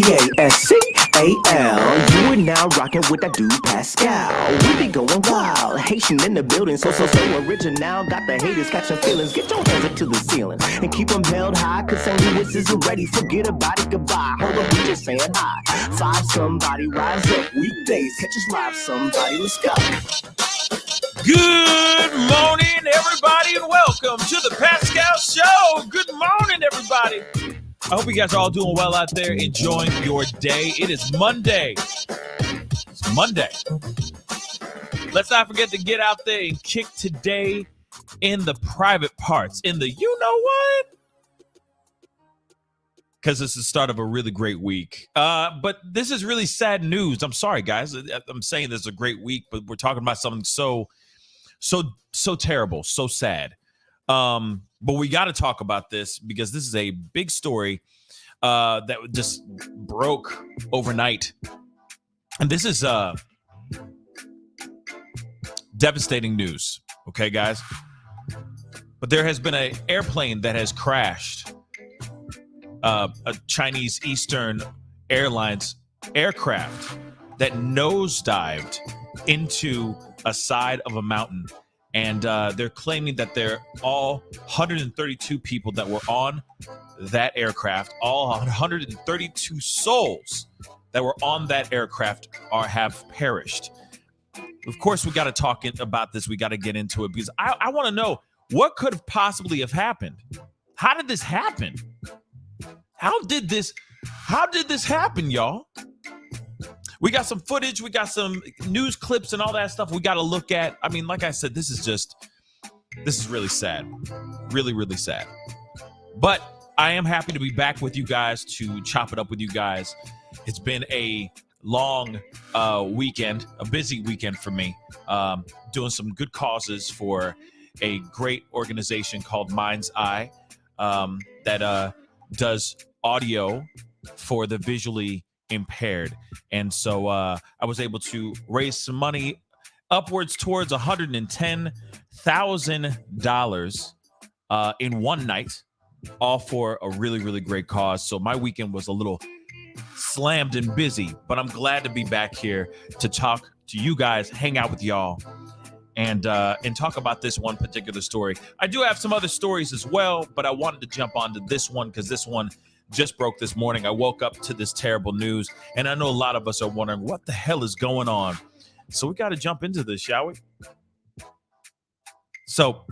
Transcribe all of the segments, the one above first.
Pascal. You are now rocking with that dude Pascal. We be going wild, Haitian in the building, so original. Got the haters catching feelings. Get your hands up to the ceiling and keep them held high, cause St. Louis isn't ready. Forget about it, goodbye. Hold up, we just saying hi. Five somebody, rise up. Weekdays, catch us live somebody. Let's go. Good morning, everybody, and welcome to the Pascal Show. Good morning, everybody. I hope you guys are all doing well out there, enjoying your day. It is Monday. It's Monday. Let's not forget to get out there and kick today in the private parts, in the you know what? Because it's the start of a really great week. But this is really sad news. I'm sorry, guys. I'm saying this is a great week, but we're talking about something so terrible, so sad. But we got to talk about this because this is a big story that just broke overnight. And this is devastating news. Okay, guys? But there has been an airplane that has crashed. A Chinese Eastern Airlines aircraft that nosedived into a side of a mountain. And they're claiming that they're all 132 people that were on that aircraft, all 132 souls that were on that aircraft have perished. Of course, we got to talk about this. We got to get into it because I want to know what could have possibly have happened. How did this happen? How did this happen, y'all? We got some footage. We got some news clips and all that stuff we got to look at. I mean, like I said, this is really sad. Really, really sad. But I am happy to be back with you guys to chop it up with you guys. It's been a long weekend, a busy weekend for me, doing some good causes for a great organization called Mind's Eye that does audio for the visually impaired. And so I was able to raise some money upwards towards $110,000 in one night, all for a really, really great cause. So my weekend was a little slammed and busy, but I'm glad to be back here to talk to you guys, hang out with y'all, and talk about this one particular story. I do have some other stories as well, but I wanted to jump onto this one because this one just broke this morning. I woke up to this terrible news, and I know a lot of us are wondering what the hell is going on. So we got to jump into this, shall we? So,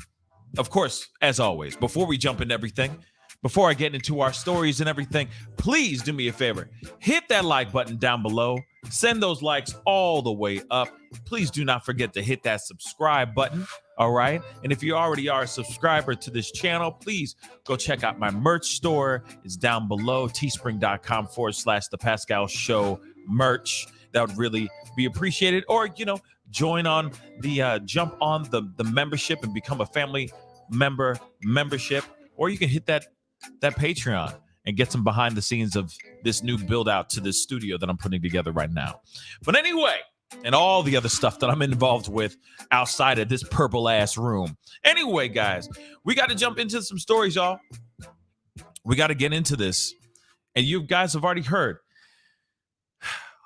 of course, as always, before we jump into everything, before I get into our stories and everything, please do me a favor. Hit that like button down below. Send those likes all the way up. Please do not forget to hit that subscribe button. All right. And if you already are a subscriber to this channel, please go check out my merch store. It's down below, teespring.com/the Pascal Show merch. That would really be appreciated. Or, join on the jump on the membership and become a family membership. Or you can hit that Patreon and get some behind the scenes of this new build out to this studio that I'm putting together right now. But anyway, and all the other stuff that I'm involved with outside of this purple ass room. Anyway, guys, we got to jump into some stories, y'all. We got to get into this. And you guys have already heard.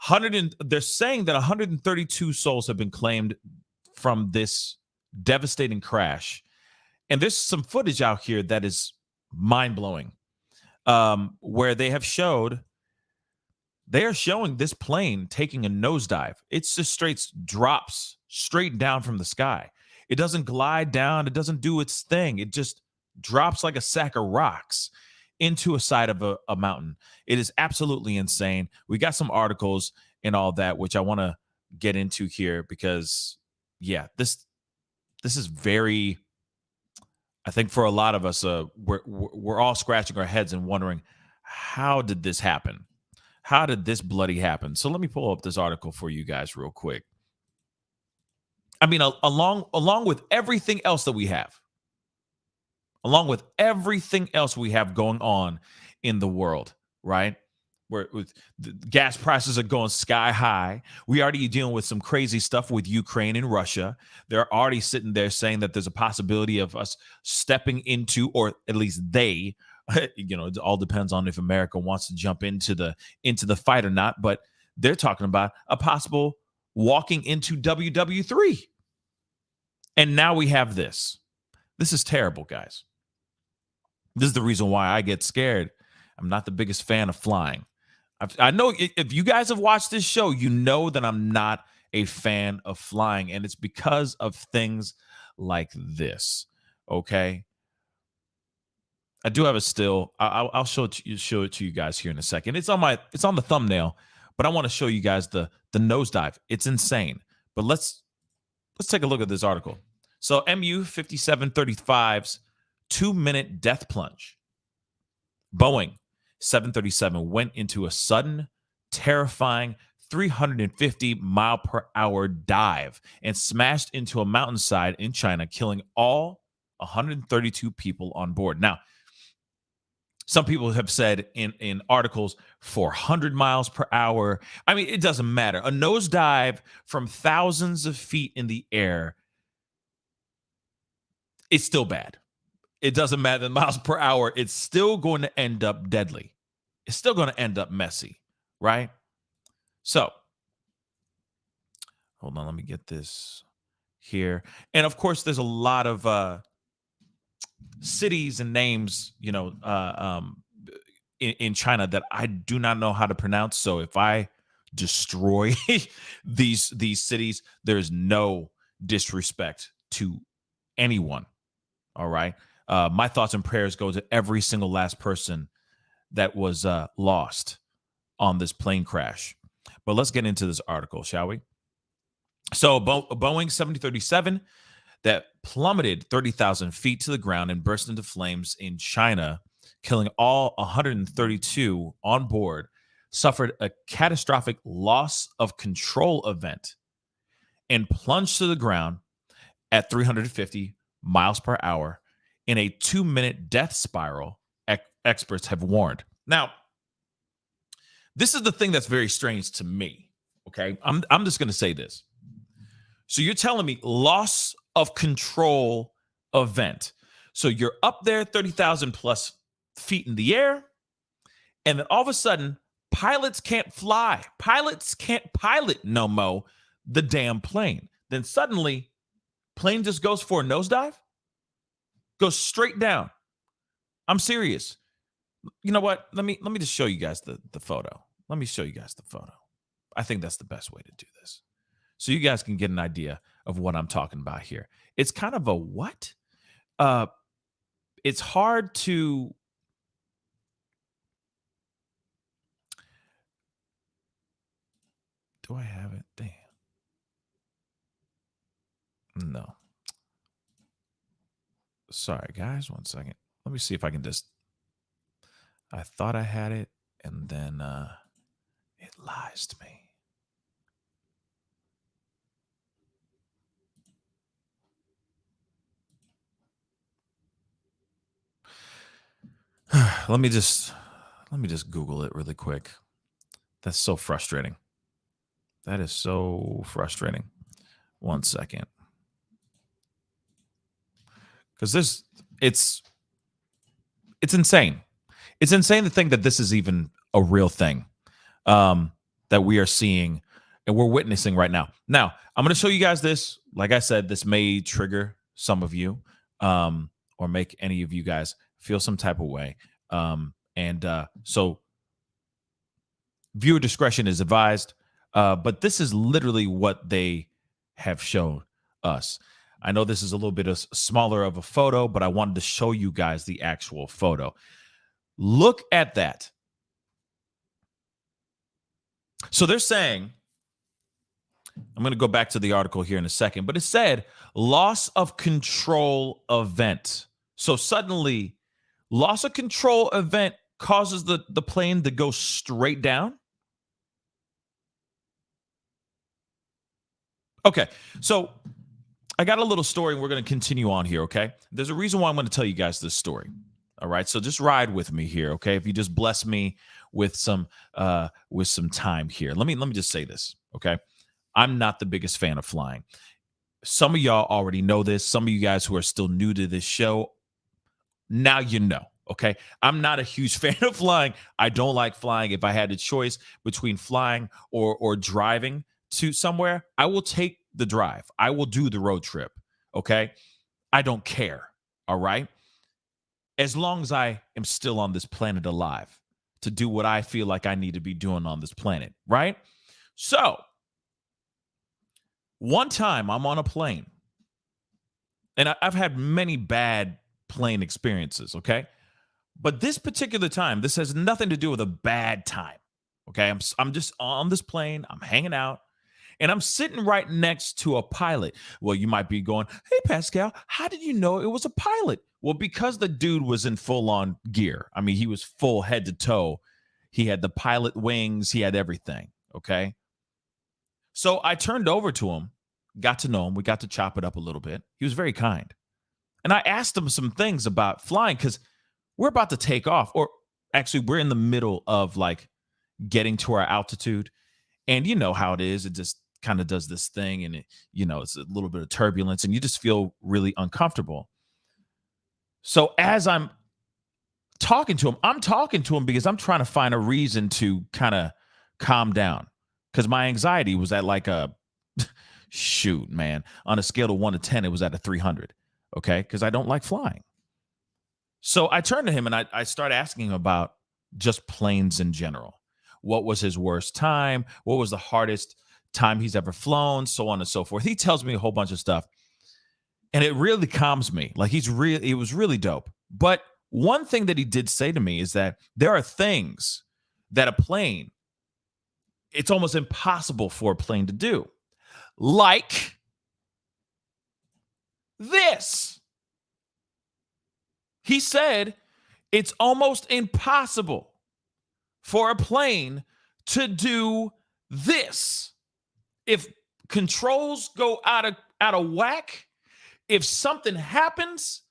They're saying that 132 souls have been claimed from this devastating crash. And there's some footage out here that is mind-blowing, where they are showing this plane taking a nosedive. It's just drops straight down from the sky. It doesn't glide down. It doesn't do its thing. It just drops like a sack of rocks into a side of a mountain. It is absolutely insane. We got some articles and all that, which I want to get into here because, yeah, this is very, I think for a lot of us, we're all scratching our heads and wondering, how did this happen? How did this bloody happen? So let me pull up this article for you guys real quick. I mean, along with everything else that we have, along with everything else we have going on in the world, right? Where the gas prices are going sky high. We already dealing with some crazy stuff with Ukraine and Russia. They're already sitting there saying that there's a possibility of us stepping into, or at least they It all depends on if America wants to jump into the fight or not. But they're talking about a possible walking into WW3. And now we have this. This is terrible, guys. This is the reason why I get scared. I'm not the biggest fan of flying. I know if you guys have watched this show, you know that I'm not a fan of flying, and it's because of things like this. Okay, I do have a still. I'll show it to you guys here in a second. It's on the thumbnail, but I want to show you guys the nosedive. It's insane. But let's take a look at this article. So MU 5735's 2-minute death plunge. Boeing 737 went into a sudden, terrifying 350 mile per hour dive and smashed into a mountainside in China, killing all 132 people on board. Now, some people have said in articles 400 miles per hour. I mean, it doesn't matter. A nosedive from thousands of feet in the air, it's still bad. It doesn't matter the miles per hour. It's still going to end up deadly. It's still going to end up messy, right? So, hold on. Let me get this here. And of course, there's a lot of cities and names, in China that I do not know how to pronounce. So if I destroy these cities, there's no disrespect to anyone. All right. My thoughts and prayers go to every single last person that was lost on this plane crash. But let's get into this article, shall we? So Boeing 737 that plummeted 30,000 feet to the ground and burst into flames in China, killing all 132 on board, suffered a catastrophic loss of control event and plunged to the ground at 350 miles per hour in a 2-minute death spiral, experts have warned. Now, this is the thing that's very strange to me, okay? I'm just going to say this. So you're telling me loss of control event. So you're up there 30,000 plus feet in the air, and then all of a sudden, pilots can't fly. Pilots can't pilot no more the damn plane. Then suddenly, plane just goes for a nosedive? Goes straight down. I'm serious. You know what? Let me just show you guys the photo. Let me show you guys the photo. I think that's the best way to do this. So you guys can get an idea of what I'm talking about here. It's kind of a what? It's hard to do I have it? Damn. No. Sorry, guys. 1 second. Let me see if I can just. I thought I had it, and then it lies to me. Let me just Google it really quick. That's so frustrating. That is so frustrating. 1 second. Because it's insane. It's insane to think that this is even a real thing that we are seeing and we're witnessing right now. Now, I'm going to show you guys this. Like I said, this may trigger some of you or make any of you guys feel some type of way. So viewer discretion is advised. But this is literally what they have shown us. I know this is a little bit smaller of a photo, but I wanted to show you guys the actual photo. Look at that. So they're saying, I'm going to go back to the article here in a second, but it said loss of control event. So suddenly, loss of control event causes the plane to go straight down. Okay, so I got a little story, and we're going to continue on here, okay? There's a reason why I'm going to tell you guys this story, all right? So just ride with me here, okay? If you just bless me with some time here. Let me just say this, okay? I'm not the biggest fan of flying. Some of y'all already know this. Some of you guys who are still new to this show, now you know, Okay. I'm not a huge fan of flying. I don't like flying. If I had a choice between flying or driving to somewhere, I will take the drive. I will do the road trip. Okay. I don't care. All right. As long as I am still on this planet alive to do what I feel like I need to be doing on this planet. Right. So one time I'm on a plane and I've had many bad plane experiences. Okay. But this particular time, this has nothing to do with a bad time. Okay. I'm just on this plane. I'm hanging out and I'm sitting right next to a pilot. Well, you might be going, "Hey, Pascal, how did you know it was a pilot?" Well, because the dude was in full on gear. I mean, he was full head to toe. He had the pilot wings, he had everything. Okay. So I turned over to him, got to know him. We got to chop it up a little bit. He was very kind. And I asked him some things about flying because we're about to take off, or actually, we're in the middle of like getting to our altitude. And you know how it is. It just kind of does this thing and it's a little bit of turbulence and you just feel really uncomfortable. So as I'm talking to him because I'm trying to find a reason to kind of calm down because my anxiety was at like a shoot, man. On a scale of 1 to 10, it was at a 300. Okay. Because I don't like flying. So I turned to him and I started asking him about just planes in general. What was his worst time? What was the hardest time he's ever flown? So on and so forth. He tells me a whole bunch of stuff. And it really calms me. Like it was really dope. But one thing that he did say to me is that there are things that it's almost impossible for a plane to do. Like this. He said it's almost impossible for a plane to do this. If controls go out of whack, if something happens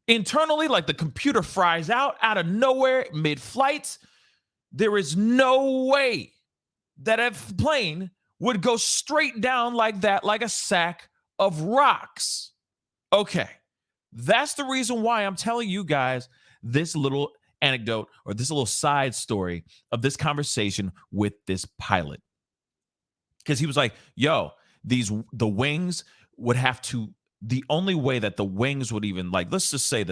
internally, like the computer fries out of nowhere mid-flight, there is no way that a plane would go straight down like that, like a sack of rocks. Okay. That's the reason why I'm telling you guys this little anecdote or this little side story of this conversation with this pilot. Because he was like, yo, the wings would have to, the only way that the wings would even, like, let's just say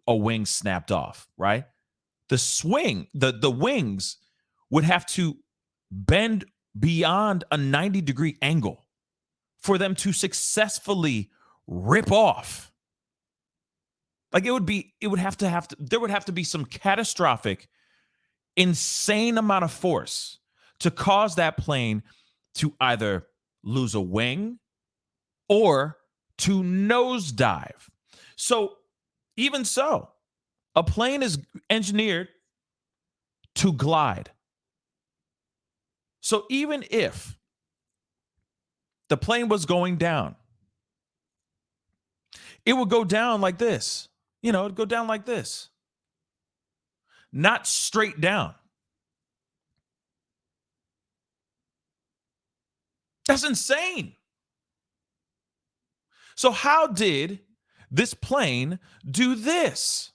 a wing snapped off, right? The wings would have to bend beyond a 90-degree angle for them to successfully rip off. Like there would have to be some catastrophic, insane amount of force to cause that plane to either lose a wing or to nosedive. So even so, a plane is engineered to glide. So even if the plane was going down, it would go down like this. It'd go down like this. Not straight down. That's insane. So how did this plane do this?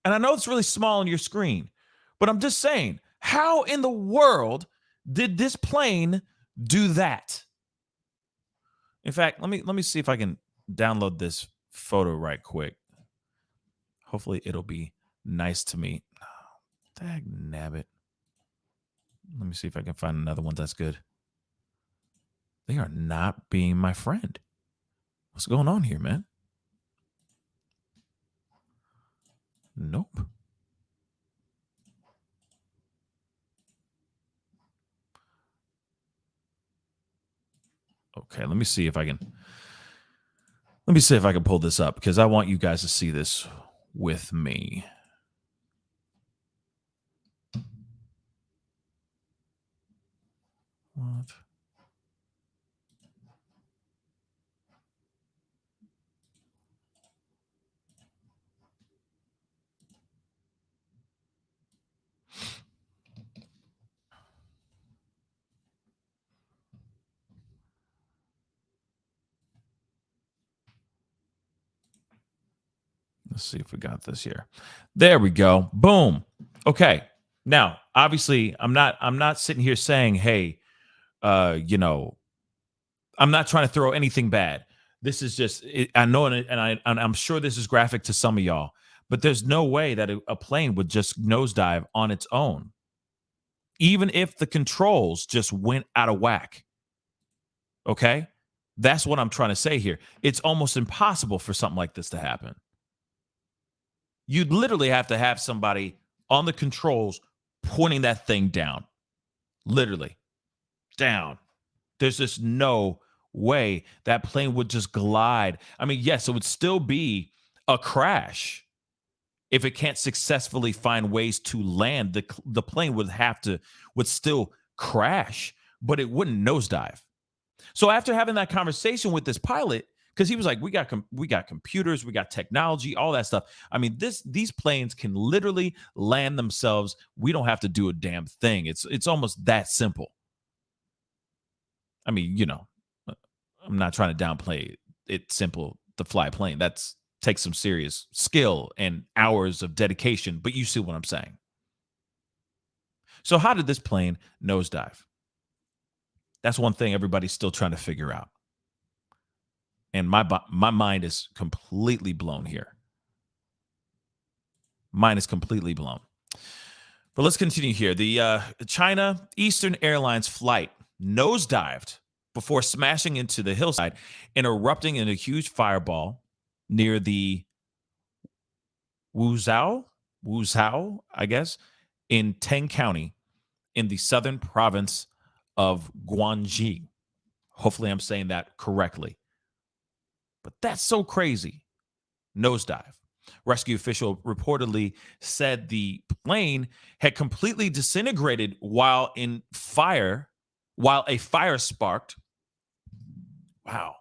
And I know it's really small on your screen, but I'm just saying, how in the world did this plane do that? In fact, let me see if I can download this photo right quick. Hopefully it'll be nice to me. Dag nabbit. Let me see if I can find another one that's good. They are not being my friend. What's going on here, man? Nope. Okay, let me see if I can pull this up because I want you guys to see this with me. What? Let's see if we got this here. There we go. Boom. Okay. Now, obviously, I'm not sitting here saying, hey, I'm not trying to throw anything bad. This is just, I know, and I'm sure this is graphic to some of y'all, but there's no way that a plane would just nosedive on its own, even if the controls just went out of whack. Okay? That's what I'm trying to say here. It's almost impossible for something like this to happen. You'd literally have to have somebody on the controls pointing that thing down. Literally. Down. There's just no way that plane would just glide. I mean, yes, it would still be a crash if it can't successfully find ways to land. The plane would still crash, but it wouldn't nosedive. So after having that conversation with this pilot, because he was like, we got computers, we got technology, all that stuff. I mean, these planes can literally land themselves. We don't have to do a damn thing. It's almost that simple. I mean, I'm not trying to downplay it's simple to fly a plane. That's takes some serious skill and hours of dedication, but you see what I'm saying. So how did this plane nosedive? That's one thing everybody's still trying to figure out. And my mind is completely blown here. Mine is completely blown. But let's continue here. The China Eastern Airlines flight nosedived before smashing into the hillside and erupting in a huge fireball near the Wuzhou, I guess, in Teng County in the southern province of Guangxi. Hopefully I'm saying that correctly. But that's so crazy. Nosedive. Rescue official reportedly said the plane had completely disintegrated while a fire sparked. Wow.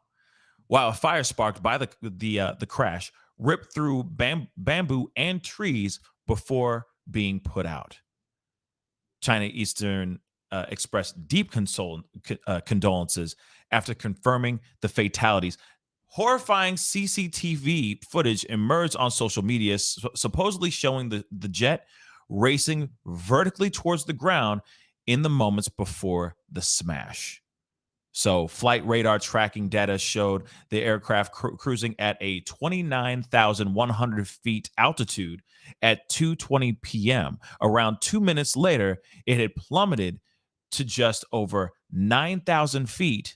While a fire sparked by the crash ripped through bamboo and trees before being put out. China Eastern expressed deep condolences after confirming the fatalities. Horrifying CCTV footage emerged on social media, supposedly showing the jet racing vertically towards the ground in the moments before the smash. So flight radar tracking data showed the aircraft cruising at a 29,100 feet altitude at 2:20 p.m. Around 2 minutes later, it had plummeted to just over 9,000 feet.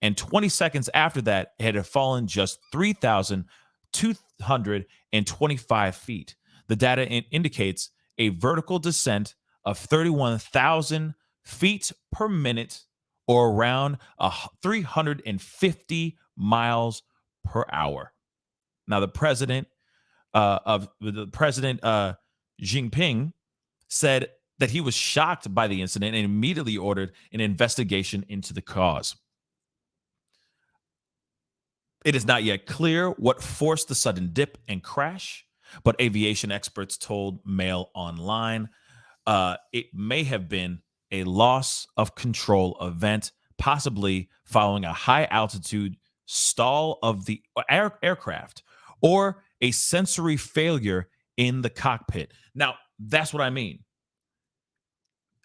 And 20 seconds after that, it had fallen just 3,225 feet. The data indicates a vertical descent of 31,000 feet per minute, or around 350 miles per hour. Now, the president Jinping said that he was shocked by the incident and immediately ordered an investigation into the cause. It is not yet clear what forced the sudden dip and crash, but aviation experts told Mail Online it may have been a loss of control event, possibly following a high altitude stall of the aircraft or a sensory failure in the cockpit. Now, that's what I mean.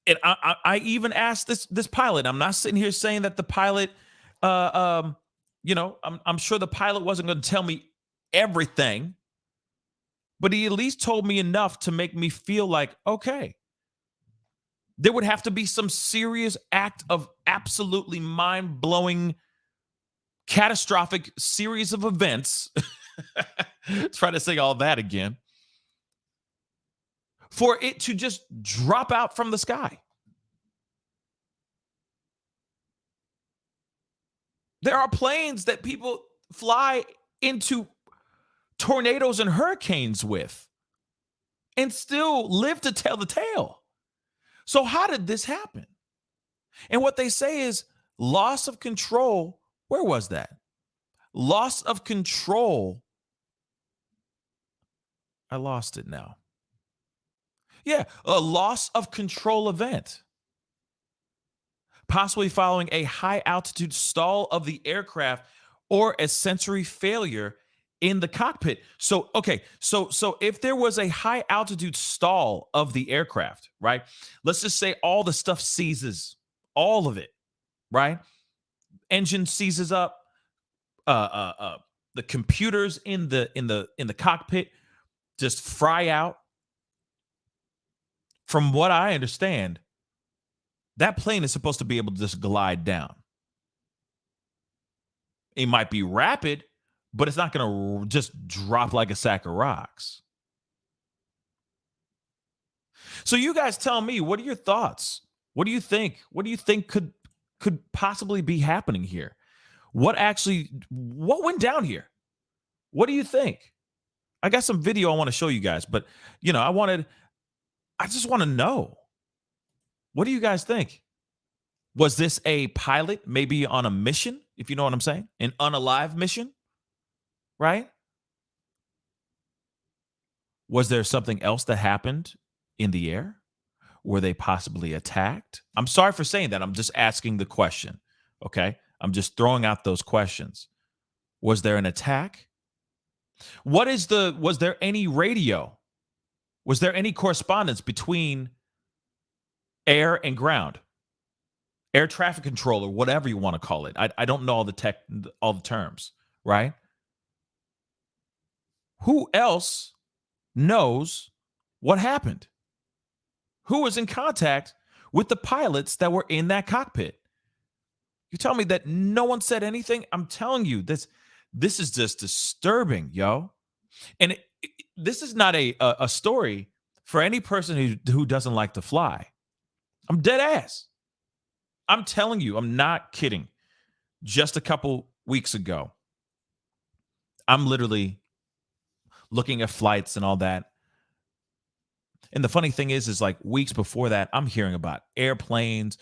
And I even asked this pilot. I'm not sitting here saying that the pilot, I'm sure the pilot wasn't going to tell me everything, but he at least told me enough to make me feel like, okay, there would have to be some serious act of absolutely mind-blowing, catastrophic series of events. Try to say all that again. For it to just drop out from the sky. There are planes that people fly into tornadoes and hurricanes with and still live to tell the tale. So how did this happen? And what they say is loss of control. Where was that? Loss of control. I lost it now. Yeah, a loss of control event. Possibly following a high altitude stall of the aircraft or a sensory failure in the cockpit. So, okay, so if there was a high altitude stall of the aircraft, right? Let's just say all the stuff seizes, all of it, right? Engine seizes up, the computers in the cockpit just fry out. From what I understand, that plane is supposed to be able to just glide down. It might be rapid, but it's not going to just drop like a sack of rocks. So you guys tell me, what are your thoughts? What do you think? What do you think could possibly be happening here? What went down here? What do you think? I got some video I want to show you guys, but I just want to know. What do you guys think? Was this a pilot maybe on a mission, if you know what I'm saying? An unalive mission, right? Was there something else that happened in the air? Were they possibly attacked? I'm sorry for saying that. I'm just asking the question, okay? I'm just throwing out those questions. Was there an attack? Was there any radio? Was there any correspondence between air and ground? Air traffic control, or whatever you want to call it. I don't know all the terms, right? Who else knows what happened? Who was in contact with the pilots that were in that cockpit? You tell me that no one said anything? I'm telling you, this is just disturbing, yo. And this is not a story for any person who doesn't like to fly. I'm dead ass. I'm telling you, I'm not kidding. Just a couple weeks ago, I'm literally looking at flights and all that. And the funny thing is like weeks before that, I'm hearing about airplanes,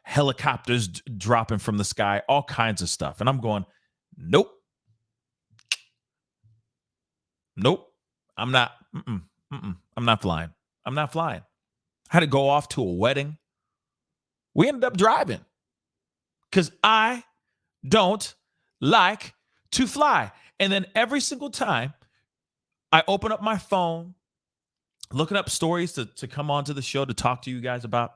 helicopters dropping from the sky, all kinds of stuff. And I'm going, nope. I'm not flying. I'm not flying. I had to go off to a wedding. We ended up driving because I don't like to fly. And then every single time I open up my phone, looking up stories to come onto the show to talk to you guys about,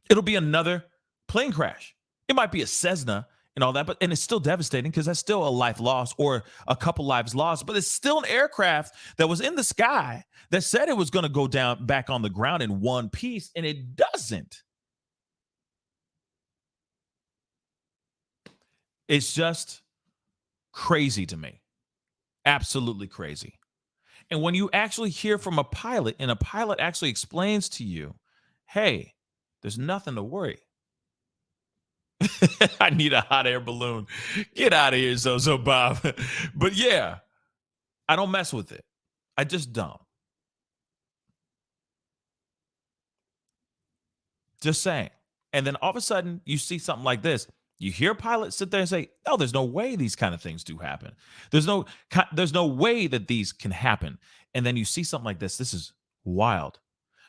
it'll be another plane crash. It might be a Cessna and all that, and it's still devastating because that's still a life lost or a couple lives lost, but it's still an aircraft that was in the sky that said it was going to go down back on the ground in one piece, and it doesn't. It's just crazy to me. Absolutely crazy. And when you actually hear from a pilot and a pilot actually explains to you, hey, there's nothing to worry. I need a hot air balloon. Get out of here, Zozo Bob. But yeah, I don't mess with it. I just don't. Just saying. And then all of a sudden, you see something like this. You hear pilots sit there and say, "No, there's no way these kind of things do happen. There's no way that these can happen." And then you see something like this. This is wild,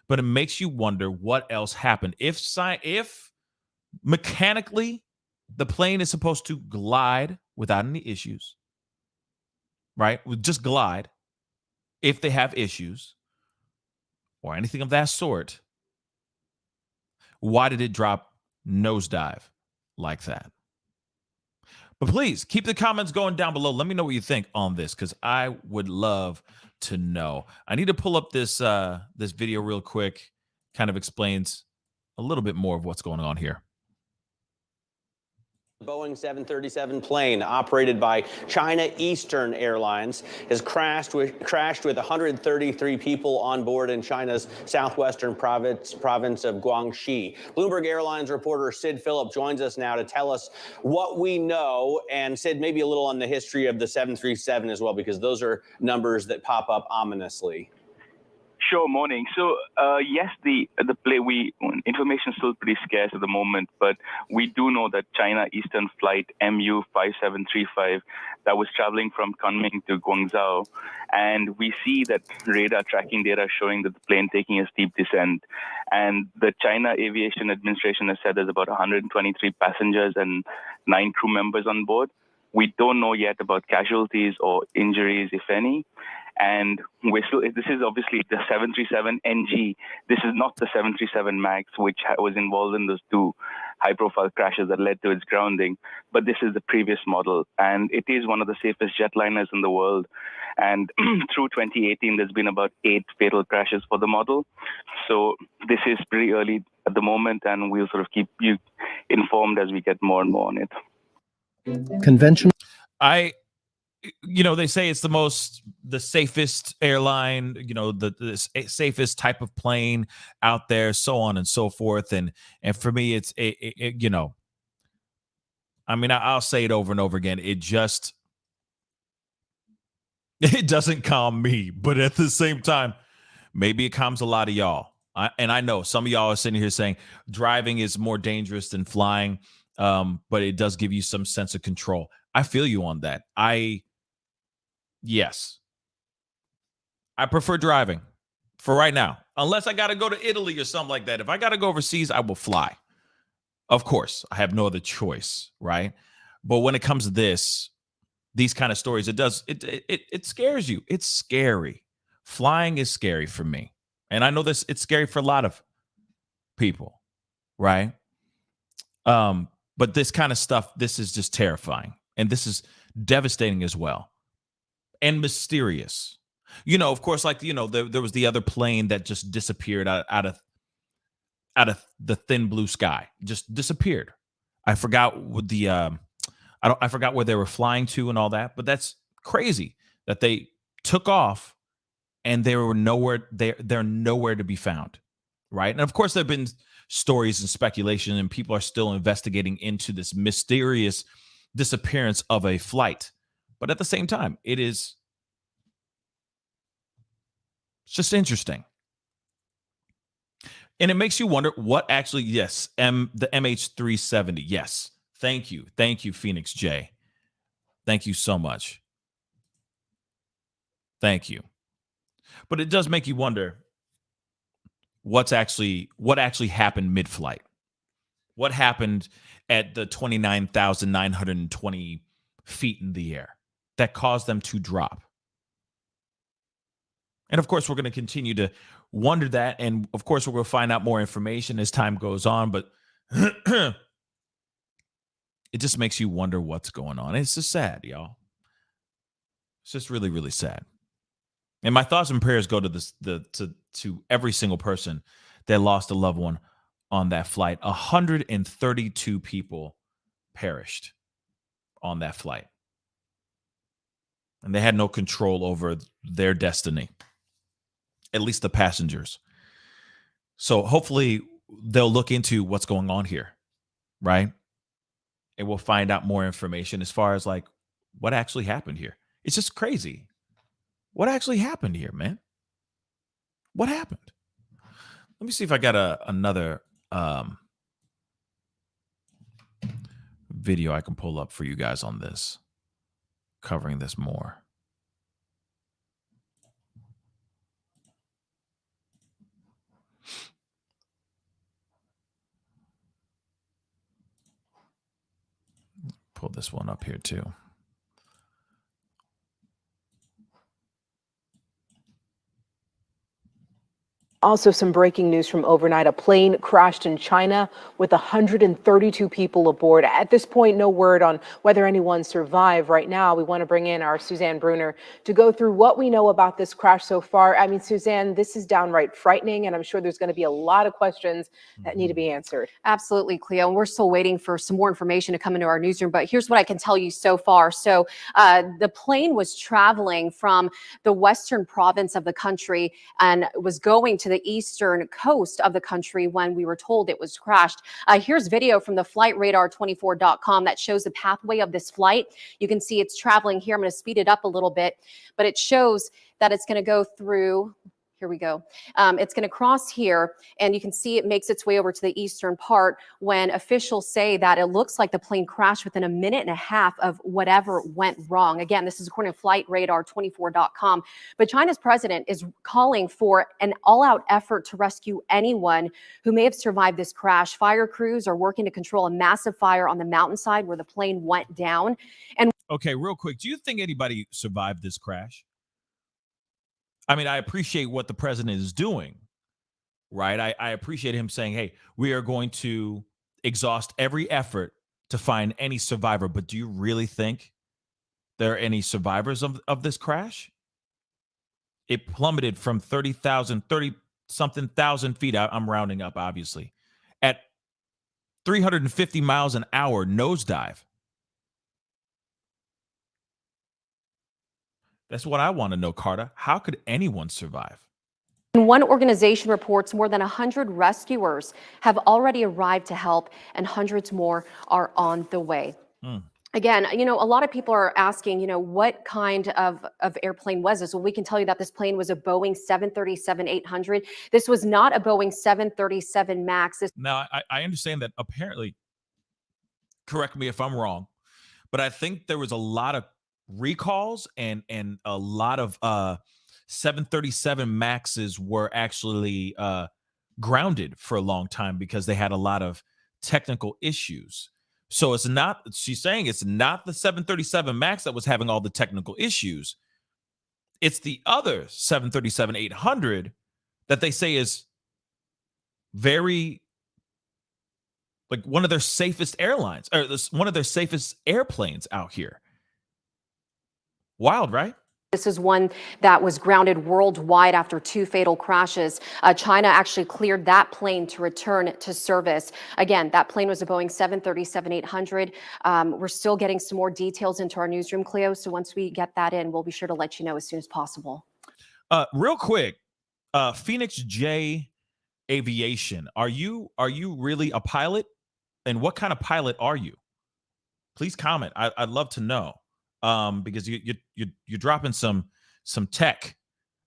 but it makes you wonder what else happened. If mechanically the plane is supposed to glide without any issues, right? Just glide. If they have issues or anything of that sort, why did it drop nosedive like that? But please keep the comments going down below. Let me know what you think on this, because I would love to know. I need to pull up this video real quick. Kind of explains a little bit more of what's going on here. Boeing 737 plane operated by China Eastern Airlines has crashed with 133 people on board in China's southwestern province of Guangxi. Bloomberg Airlines reporter Sid Phillip joins us now to tell us what we know. And Sid, maybe a little on the history of the 737 as well, because those are numbers that pop up ominously. Sure, morning. So yes, the information is still pretty scarce at the moment, but we do know that China Eastern Flight MU 5735 that was traveling from Kunming to Guangzhou, and we see that radar tracking data showing that the plane taking a steep descent. And the China Aviation Administration has said there's about 123 passengers and 9 crew members on board. We don't know yet about casualties or injuries, if any. And this is obviously the 737 NG. This is not the 737 MAX, which was involved in those two high-profile crashes that led to its grounding. But this is the previous model, and it is one of the safest jetliners in the world. And through 2018, there's been about 8 fatal crashes for the model. So this is pretty early at the moment, and we'll sort of keep you informed as we get more and more on it. Conventional. They say it's the safest airline, the safest type of plane out there, so on and so forth. And for me, it's, I'll say it over and over again. It doesn't calm me, but at the same time, maybe it calms a lot of y'all. I know some of y'all are sitting here saying driving is more dangerous than flying, but it does give you some sense of control. I feel you on that. Yes, I prefer driving for right now, unless I got to go to Italy or something like that. If I got to go overseas, I will fly. Of course, I have no other choice, right? But when it comes to these kind of stories, it scares you. It's scary. Flying is scary for me. And I know it's scary for a lot of people, right? But this kind of stuff, this is just terrifying. And this is devastating as well. And mysterious. Of course, like, there was the other plane that just disappeared out of the thin blue sky. Just disappeared. I forgot what I forgot where they were flying to and all that, but that's crazy that they took off and they were nowhere. They're nowhere to be found, right? And of course, there have been stories and speculation, and people are still investigating into this mysterious disappearance of a flight. But at the same time, it's just interesting. And it makes you wonder what actually, yes, the MH370. Yes. Thank you. Thank you, Phoenix J. Thank you so much. Thank you. But it does make you wonder what actually happened mid-flight. What happened at the 29,920 feet in the air that caused them to drop? And of course, we're going to continue to wonder that. And of course, we're going to find out more information as time goes on. But it just makes you wonder what's going on. It's just sad, y'all. It's just really, really sad. And my thoughts and prayers go to to every single person that lost a loved one on that flight. 132 people perished on that flight. And they had no control over their destiny, at least the passengers. So hopefully they'll look into what's going on here, right? And we'll find out more information as far as like what actually happened here. It's just crazy. What actually happened here, man? What happened? Let me see if I got another video I can pull up for you guys on this, covering this more. Pull this one up here too. Also, some breaking news from overnight. A plane crashed in China with 132 people aboard. At this point, no word on whether anyone survived. Right now, we want to bring in our Suzanne Bruner to go through what we know about this crash so far. I mean, Suzanne, this is downright frightening, and I'm sure there's going to be a lot of questions that need to be answered. Absolutely, Cleo. And we're still waiting for some more information to come into our newsroom. But here's what I can tell you so far. So the plane was traveling from the western province of the country and was going to the eastern coast of the country when we were told it was crashed. Here's video from the flightradar24.com that shows the pathway of this flight. You can see it's traveling here. I'm going to speed it up a little bit, but it shows that it's going to go through. Here we go. It's going to cross here, and you can see it makes its way over to the eastern part when officials say that it looks like the plane crashed within a minute and a half of whatever went wrong. Again, this is according to flightradar24.com. But China's president is calling for an all-out effort to rescue anyone who may have survived this crash. Fire crews are working to control a massive fire on the mountainside where the plane went down. And Okay, real quick. Do you think anybody survived this crash? I mean, I appreciate what the president is doing, right? I appreciate him saying, hey, we are going to exhaust every effort to find any survivor. But do you really think there are any survivors of this crash? It plummeted from 30 something thousand feet. I'm rounding up, obviously, at 350 miles an hour nosedive. That's what I want to know, Carter. How could anyone survive? And one organization reports more than 100 rescuers have already arrived to help, and hundreds more are on the way. Again, a lot of people are asking, what kind of airplane was this? Well, we can tell you that this plane was a Boeing 737-800. This was not a Boeing 737 MAX. Now, I understand that apparently, correct me if I'm wrong, but I think there was a lot of recalls and a lot of 737 Maxes were actually grounded for a long time because they had a lot of technical issues. So it's not, she's saying it's not the 737 Max that was having all the technical issues. It's the other 737-800 that they say is very, like, one of their safest airlines, or one of their safest airplanes out here. Wild, right? This is one that was grounded worldwide after 2 fatal crashes. China actually cleared that plane to return to service. Again, that plane was a Boeing 737-800. We're still getting some more details into our newsroom, Cleo. So once we get that in, we'll be sure to let you know as soon as possible. Real quick, Phoenix J Aviation. Are you really a pilot? And what kind of pilot are you? Please comment. I'd love to know. Because you're dropping some tech,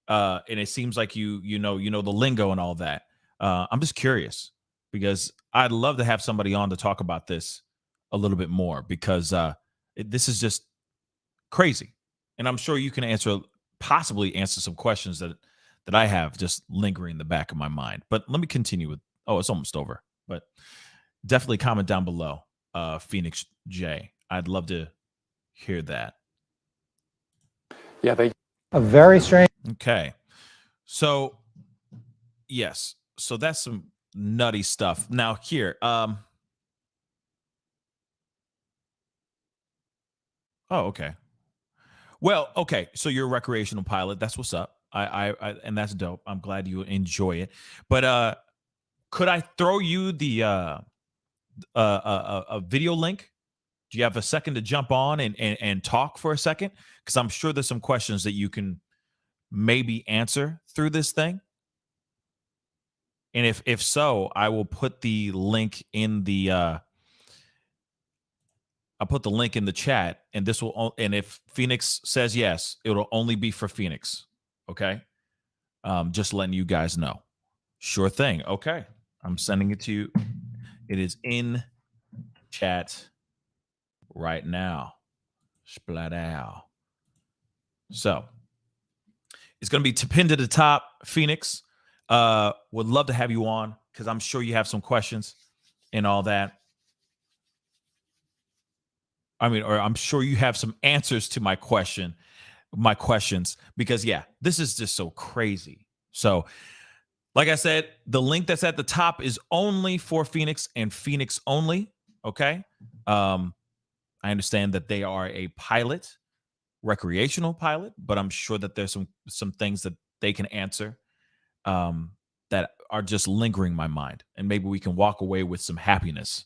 and it seems like you know the lingo and all that. I'm just curious because I'd love to have somebody on to talk about this a little bit more because this is just crazy, and I'm sure you can possibly answer some questions that I have just lingering in the back of my mind. But let me continue with. Oh, it's almost over, but definitely comment down below, Phoenix J. I'd love to hear that. Yeah, a very strange. Okay. So yes. So that's some nutty stuff. Now here, oh, okay. Well, okay. So you're a recreational pilot. That's what's up. I and that's dope. I'm glad you enjoy it. But could I throw you the a video link? Do you have a second to jump on and talk for a second? Because I'm sure there's some questions that you can maybe answer through this thing. And if so, I will put the link in the I'll put the link in the chat, and this will, and if Phoenix says yes, it'll only be for Phoenix. Okay. Just letting you guys know. Sure thing. Okay. I'm sending it to you. It is in chat right now. Splat out. So it's going to be pinned to the top. Phoenix, would love to have you on because I'm sure you have some questions and all that. I mean, or I'm sure you have some answers to my questions, because yeah, this is just so crazy. So like I said, the link that's at the top is only for Phoenix and Phoenix only. Okay. I understand that they are a pilot, recreational pilot, but I'm sure that there's some things that they can answer that are just lingering in my mind, and maybe we can walk away with some happiness.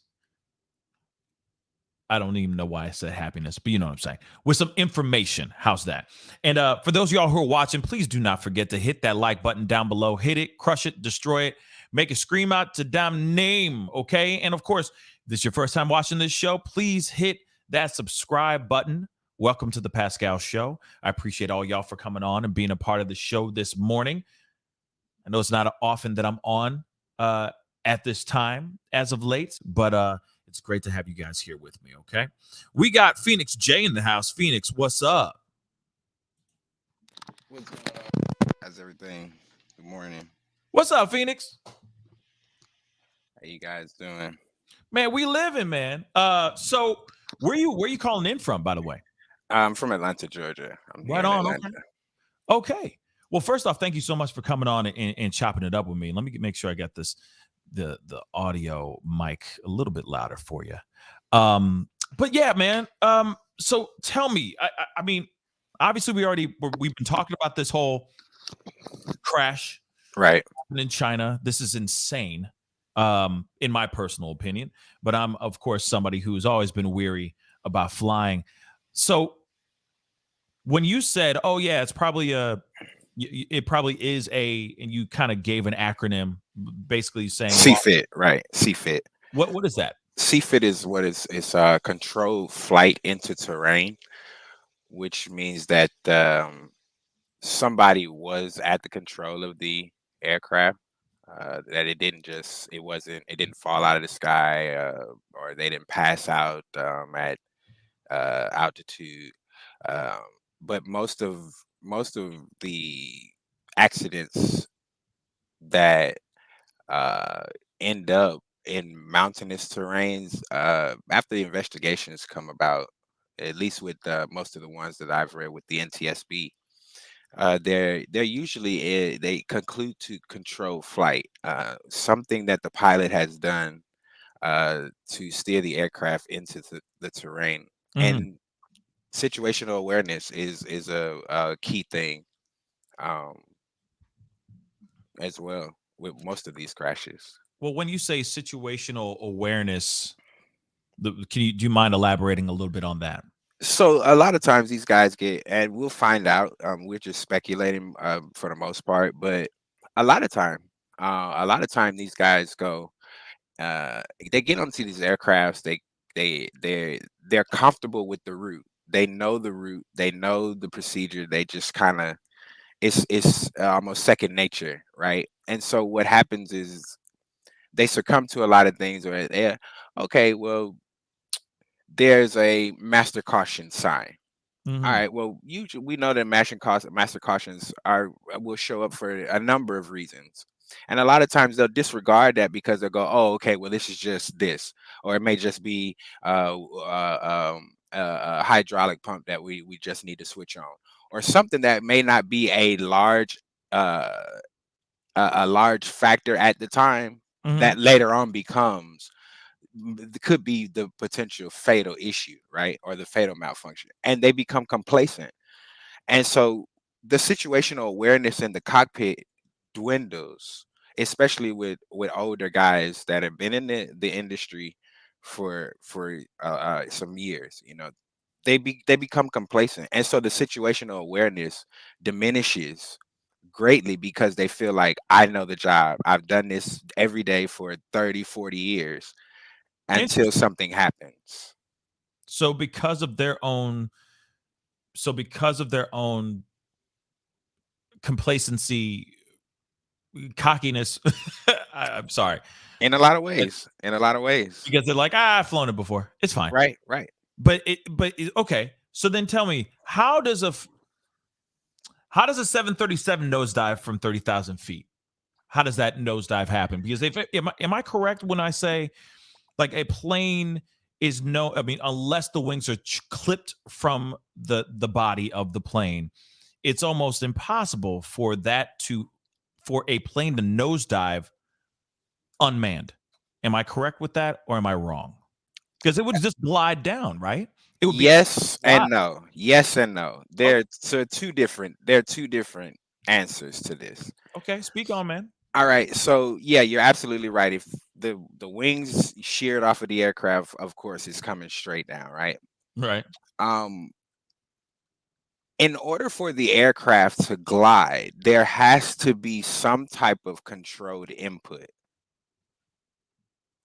I don't even know why I said happiness, but you know what I'm saying. With some information. How's that? And for those of y'all who are watching, please do not forget to hit that like button down below. Hit it, crush it, destroy it, make it scream out to damn name, okay? And of course, if this is your first time watching this show, please hit that subscribe button. Welcome to the Pascal Show. I appreciate all y'all for coming on and being a part of the show this morning. I know it's not often that I'm on at this time as of late, but it's great to have you guys here with me, okay? We got Phoenix J in the house. Phoenix, what's up? What's up? How's everything? Good morning. What's up, Phoenix? How you guys doing? Man, we living, man. So where you calling in from, by the way? I'm from Atlanta, Georgia. I'm here Right in on. Atlanta. Okay. Well, first off, thank you so much for coming on and chopping it up with me. Let me make sure I got the audio mic a little bit louder for you. But yeah, man. So tell me, I mean, obviously we've been talking about this whole crash Right. in China. This is insane, in my personal opinion. But I'm, of course, somebody who's always been weary about flying. So when you said, "Oh yeah, it's probably it probably is a," and you kind of gave an acronym, basically saying, well, CFIT, right? CFIT. what is that? CFIT is what is controlled flight into terrain, which means that somebody was at the control of the aircraft. That it didn't fall out of the sky, or they didn't pass out at altitude. Um, but most of the accidents that uh, end up in mountainous terrains, after the investigations come about, at least with most of the ones that I've read with the NTSB, they're usually they conclude to control flight, something that the pilot has done to steer the aircraft into the terrain. Mhm. And situational awareness is a key thing, um, as well with most of these crashes. Well, when you say situational awareness, do you mind elaborating a little bit on that? So a lot of times these guys get, and we'll find out. We're just speculating for the most part, but a lot of time, these guys go. Uh, they get onto these aircrafts. They're comfortable with the route. They know the route. They know the procedure. They just kind of, it's almost second nature, right? And so what happens is they succumb to a lot of things, or they're okay. Well, there's a master caution sign. All Mhm. right. Well, usually we know that master cautions will show up for a number of reasons, and a lot of times they'll disregard that because they'll go, "Oh, okay. Well, this is just this," or it may just be a hydraulic pump that we just need to switch on, or something that may not be uh, a large factor at the time Mhm. that later on becomes could be the potential fatal issue, right? Or the fatal malfunction. And they become complacent. And so the situational awareness in the cockpit dwindles, especially with older guys that have been in the industry for some years. They become complacent. And so the situational awareness diminishes greatly because they feel like, I know the job. I've done this every day for 30, 40 years until Interesting. something happens. So because of their own complacency, cockiness, I'm sorry, In a lot of ways. In a lot of ways. because they're like, I've flown it before. It's fine. Right, right. Okay. So then tell me, how does a 737 nosedive from 30,000 feet? How does that nosedive happen? Because am I correct when I say like a plane is I mean, unless the wings are clipped from the body of the plane, it's almost impossible for a plane to nosedive unmanned. Am I correct with that, or am I wrong? Because it would just glide down, right? It would be Yes flat. and no. Yes and no. There are two different answers to this. Okay, speak on, man. All right. So yeah, you're absolutely right. If the wings sheared off of the aircraft, of course, it's coming straight down, right? Right. Um, in order for the aircraft to glide, there has to be some type of controlled input.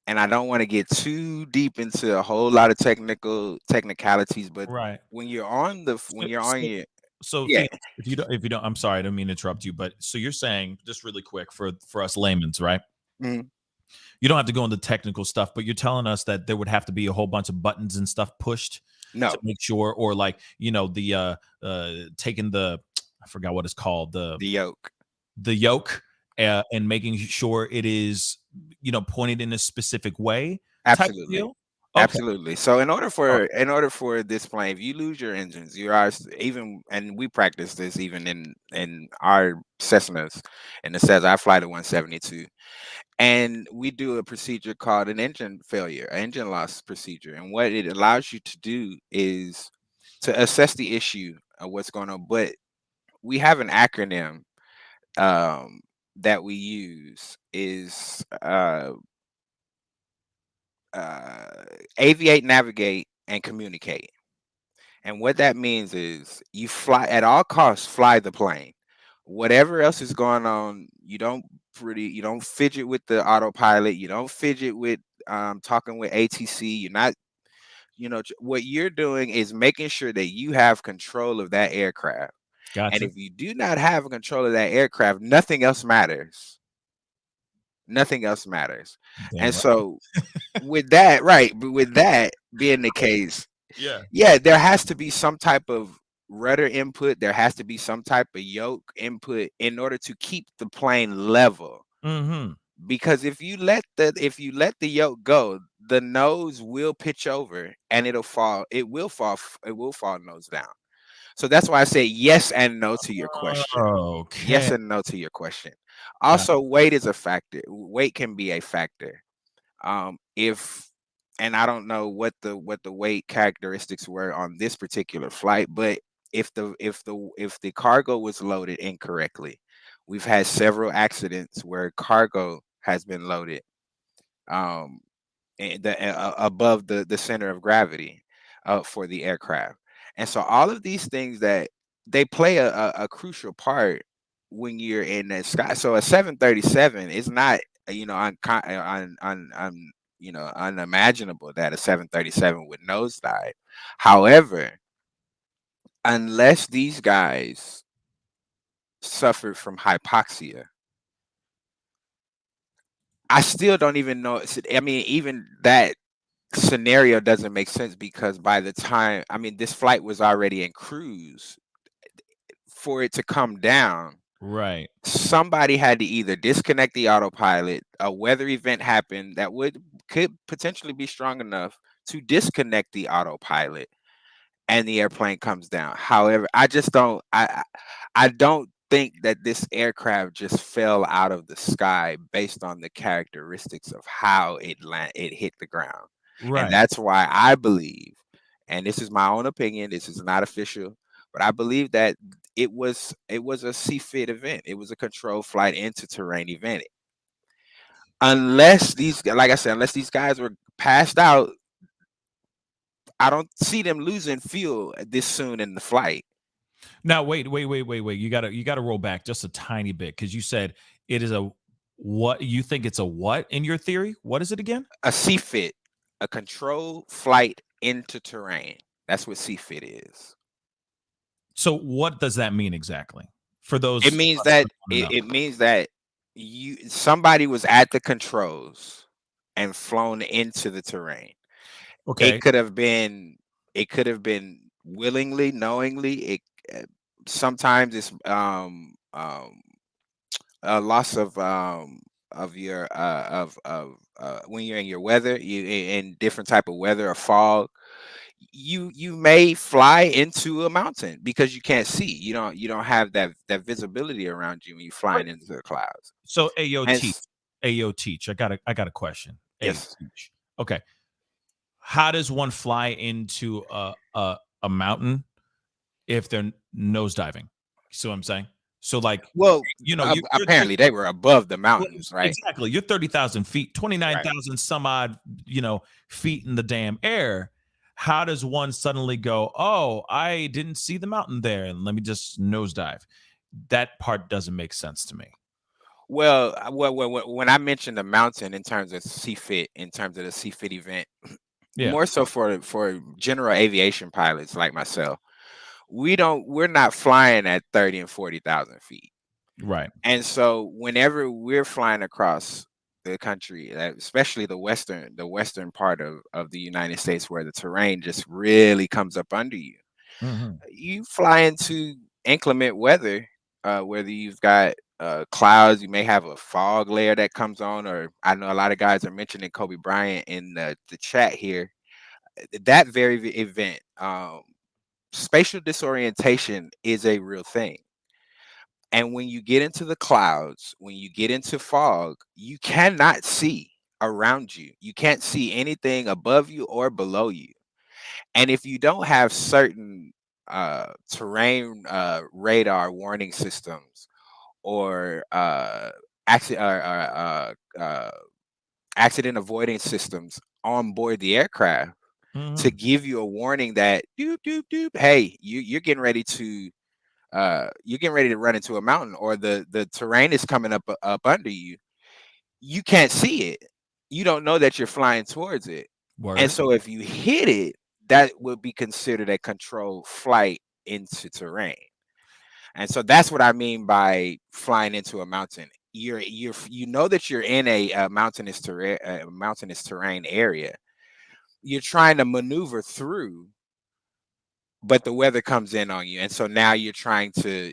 And I don't want to get too deep into a whole lot of technicalities, but Right. when you're on So, your, yeah. Felix, if you don't, I'm sorry, I don't mean to interrupt you, but so you're saying, just really quick for us laymen's, right? Mhm. You don't have to go into technical stuff, but you're telling us that there would have to be a whole bunch of buttons and stuff pushed to No, make sure, or like, the taking I forgot what it's called, the yoke. the yoke, and making sure it is, pointed in a specific way type of Absolutely. deal. Absolutely. So in order for this plane, if you lose your engines, you are even, and we practice this even in our Cessnas, and it says I fly the 172, and we do a procedure called an engine failure, an engine loss procedure, and what it allows you to do is to assess the issue of what's going on. But we have an acronym that we use is aviate, navigate, and communicate. And what that means is you fly at all costs, fly the plane. Whatever else is going on, you don't fidget with the autopilot, you don't fidget with talking with ATC. You're not, what you're doing is making sure that you have control of that aircraft. And Gotcha. if you do not have control of that aircraft, nothing else matters. Nothing else matters. Damn And right. so with that, right, but with that being the case, Yeah. yeah, there has to be some type of rudder input. There has to be some type of yoke input in order to keep the plane level. Mm-hmm. Because if you let the yoke go, the nose will pitch over and it'll fall. It will fall nose down. So that's why I say yes and no to your question. Yes Okay. and no to your question. Got Also, weight is a factor. Weight can be a factor. If and I don't know what the weight characteristics were on this particular flight, but if the cargo was loaded incorrectly, we've had several accidents where cargo has been loaded um above the center of gravity for the aircraft. And so all of these things that they play a crucial part when you're in the sky. So a 737 is not unimaginable that a 737 would nosedive. However, unless these guys suffered from hypoxia, I still don't even know. I mean, even that scenario doesn't make sense because by the time, I mean, this flight was already in cruise for it to come down. right. Somebody had to either disconnect the autopilot, a weather event happened that could potentially be strong enough to disconnect the autopilot, and the airplane comes down. However, I don't think that this aircraft just fell out of the sky based on the characteristics of how it hit the ground. And Right. that's why I believe, and this is my own opinion, this is not official, but I believe that it was a CFIT event. It was a controlled flight into terrain event. Unless these, like I said, unless these guys were passed out, I don't see them losing fuel this soon in the flight. Now wait. You gotta roll back just a tiny bit because you said it is a what you think it's a what in your theory? What is it again? A CFIT, a controlled flight into terrain. That's what CFIT is. So what does that mean exactly? For those It means listeners that who wanna know. it means that somebody was at the controls and flown into the terrain. It Okay. could have been willingly, knowingly. Uh, Sometimes it's a loss of your when you're in your weather, you in different type of weather or fog. You may fly into a mountain because you can't see. You don't have that visibility around you when you're flying into the clouds. So Ayo teach. Hence, Ayo teach. I got a question. Ayo yes, teach. Okay. How does one fly into a mountain if they're nosediving? See what I'm saying? So like, well, you're apparently they were above the well, mountains, right? exactly. You're 30,000 feet, Right. 29,000 some odd, feet in the damn air. How does one suddenly go, oh, I didn't see the mountain there, and let me just nosedive? That part doesn't make sense to me. Well, when I mentioned the mountain in terms of CFIT, in terms of the CFIT event, Yeah. more so for general aviation pilots like myself, we're not flying at 30 and 40,000 feet. Right. And so whenever we're flying across the country, especially the western part of the United States where the terrain just really comes up under you, Hmm. you fly into inclement weather, whether you've got clouds, you may have a fog layer that comes on, or I know a lot of guys are mentioning Kobe Bryant in the chat here. that very event, spatial disorientation is a real thing. And when you get into the clouds, when you get into fog, you cannot see around you. You can't see anything above you or below you. And if you don't have certain terrain radar warning systems or accident accident avoiding systems on board the aircraft to give you a warning that doop doop doop, hey, you're getting ready to run into a mountain, or the terrain is coming up under you. You can't see it. You don't know that you're flying towards it. And so if you hit it, that would be considered a controlled flight into terrain. And so that's what I mean by flying into a mountain. You know that you're in a mountainous terrain area. You're trying to maneuver through, but the weather comes in on you, and so now you're trying to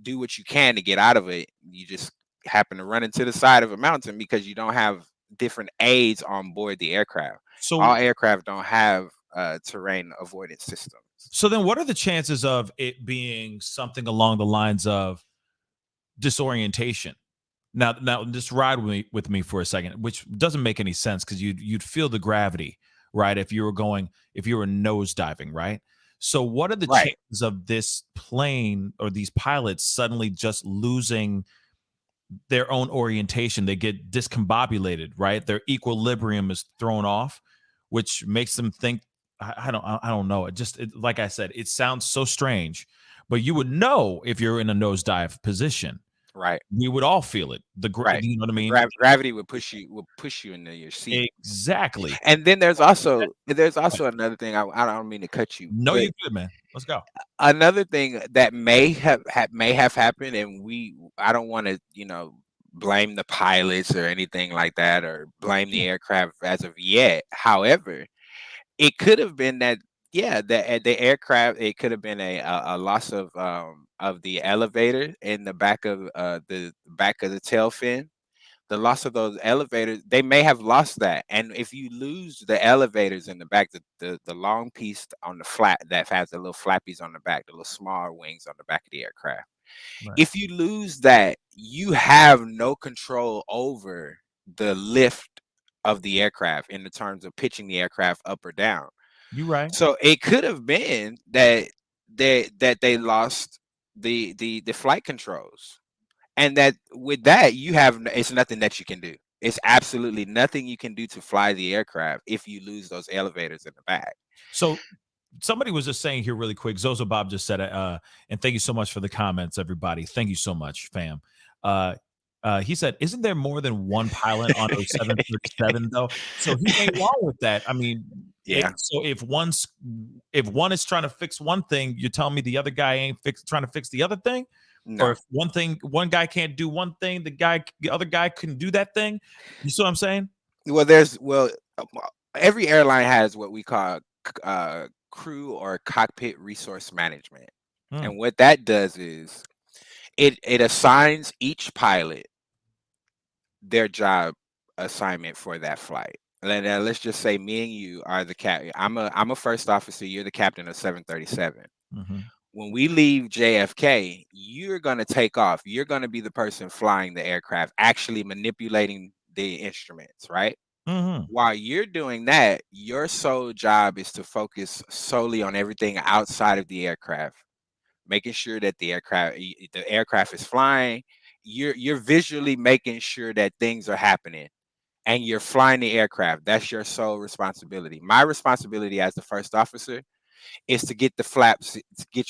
do what you can to get out of it. You just happen to run into the side of a mountain because you don't have different aids on board the aircraft. So all aircraft don't have terrain avoidance systems. So then what are the chances of it being something along the lines of disorientation? Now just ride with me for a second, which doesn't make any sense because you'd feel the gravity, right? If you were nosediving, right? So what are the chances of this plane or these pilots suddenly just losing their own orientation? They get discombobulated, right? Their equilibrium is thrown off, which makes them think, I don't know. Like I said, it sounds so strange, but you would know if you're in a nosedive position. Right. We would all feel it. You know what I mean? Gravity would push you into your seat. Exactly. And then there's also another thing. I don't mean to cut you. No, you're good, man. Let's go. Another thing that may have happened, and I don't want to, blame the pilots or anything like that, or blame the aircraft as of yet. However, it could have been that, the aircraft, it could have been a loss of the elevator in the back of the tail fin. The loss of those elevators, they may have lost that. And if you lose the elevators in the back, the long piece on the flat that has the little flappies on the back, the little small wings on the back of the aircraft, if you lose that, you have no control over the lift of the aircraft in the terms of pitching the aircraft up or down. You're right. So it could have been that they lost the flight controls, and that with that it's nothing that you can do. It's absolutely nothing you can do to fly the aircraft if you lose those elevators in the back. So somebody was just saying here really quick. Zozo Bob just said it, and thank you so much for the comments, everybody. Thank you so much, fam. He said, "Isn't there more than one pilot on those 737 though?" So he ain't wrong with that. I mean, so if one is trying to fix one thing, you're telling me the other guy ain't trying to fix the other thing? No. Or if one guy can't do one thing, the other guy can do that thing. You see what I'm saying? Well, every airline has what we call crew or cockpit resource management, and what that does is it assigns each pilot their job assignment for that flight. And let's just say me and you are the captain. I'm a first officer. You're the captain of 737. When we leave JFK, you're going to take off. You're going to be the person flying the aircraft, actually manipulating the instruments, right? While you're doing that, your sole job is to focus solely on everything outside of the aircraft, making sure that the aircraft is flying. You're visually making sure that things are happening, and you're flying the aircraft. That's your sole responsibility. My responsibility as the first officer is to get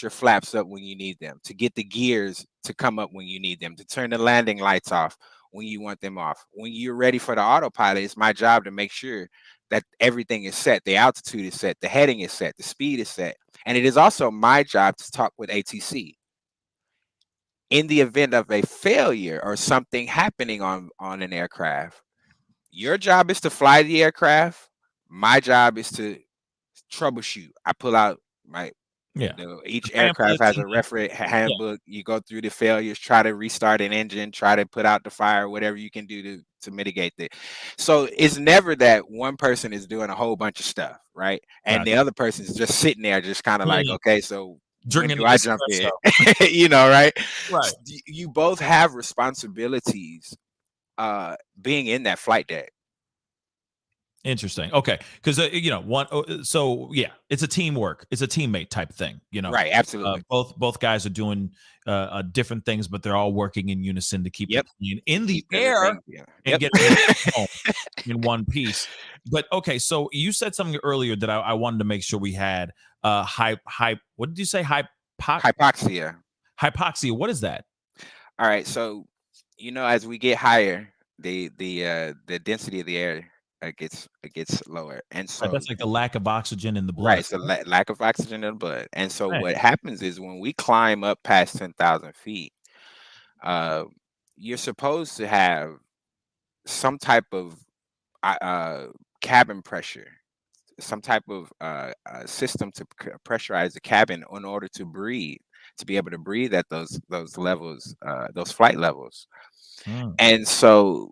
your flaps up when you need them, to get the gears to come up when you need them, to turn the landing lights off when you want them off. When you're ready for the autopilot, it's my job to make sure that everything is set, the altitude is set, the heading is set, the speed is set. And it is also my job to talk with ATC. In the event of a failure or something happening on an aircraft, your job is to fly the aircraft. My job is to troubleshoot. I pull out each aircraft has a reference handbook. You go through the failures, try to restart an engine, try to put out the fire, whatever you can do mitigate it. So it's never that one person is doing a whole bunch of stuff, right? And the other person is just sitting there, just kind of like, okay, so when Drinking do the I jump in? espresso. You know, right? Right. You both have responsibilities being in that flight deck. Interesting. Okay, because so yeah, it's a teamwork. It's a teammate type thing. Right? Absolutely. Both guys are doing different things, but they're all working in unison to keep the plane in the air and get home in one piece. But okay, so you said something earlier that I wanted to make sure we had. What did you say? Hypoxia. Hypoxia. What is that? All right. So, as we get higher, the density of the air gets lower, and so That's like the lack of oxygen in the blood. right. So lack of oxygen in the blood, and so what happens is when we climb up past 10,000 feet, you're supposed to have some type of cabin pressure, some type of system to pressurize the cabin in order to breathe, to be able to breathe at those levels, those flight levels. And so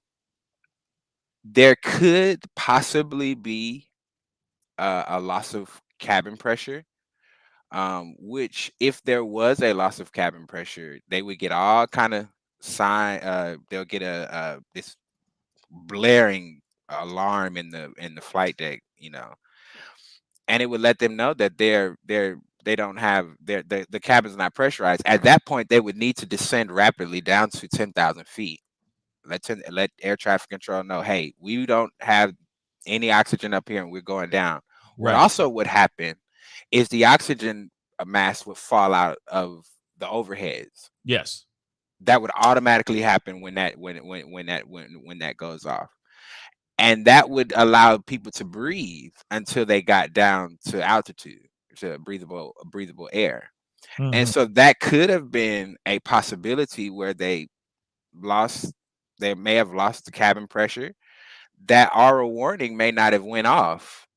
there could possibly be a loss of cabin pressure, which if there was a loss of cabin pressure, they would get all kind of they'll get this blaring alarm in the flight deck, and it would let them know that they don't have the cabin's not pressurized. At that point, they would need to descend rapidly down to 10,000 feet. Let air traffic control know, hey, we don't have any oxygen up here and we're going down. What also would happen is the oxygen mask would fall out of the overheads. Yes. That would automatically happen when that goes off. And that would allow people to breathe until they got down to altitude, to breathable air. And so that could have been a possibility where they may have lost the cabin pressure. That auto warning may not have went off.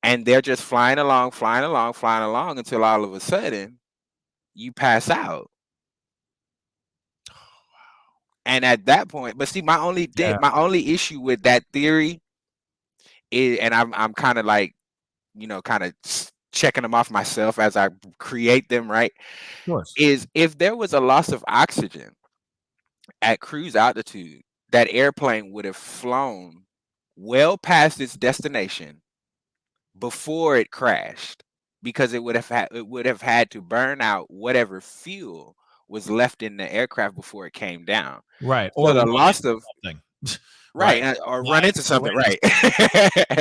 And they're just flying along until all of a sudden you pass out. And at that point, but see, my only issue with that theory is, and I'm kind of like, kind of checking them off myself as I create them, right? Of course. Is if there was a loss of oxygen at cruise altitude, that airplane would have flown well past its destination before it crashed, because it would have had to burn out whatever fuel was left in the aircraft before it came down. Right. Or the loss of something. Right. Or run into something. Right.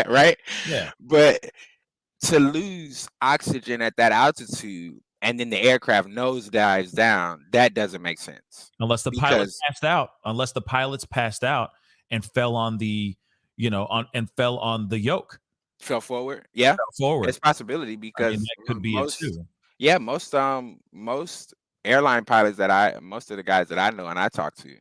Right. Yeah. But to lose oxygen at that altitude and then the aircraft nosedives down, that doesn't make sense. Unless the pilots passed out and fell on the, fell on the yoke. Fell forward. Yeah. Fell forward. It's a possibility, because that could be it too. Yeah, most airline pilots most of the guys that I know and I talk to,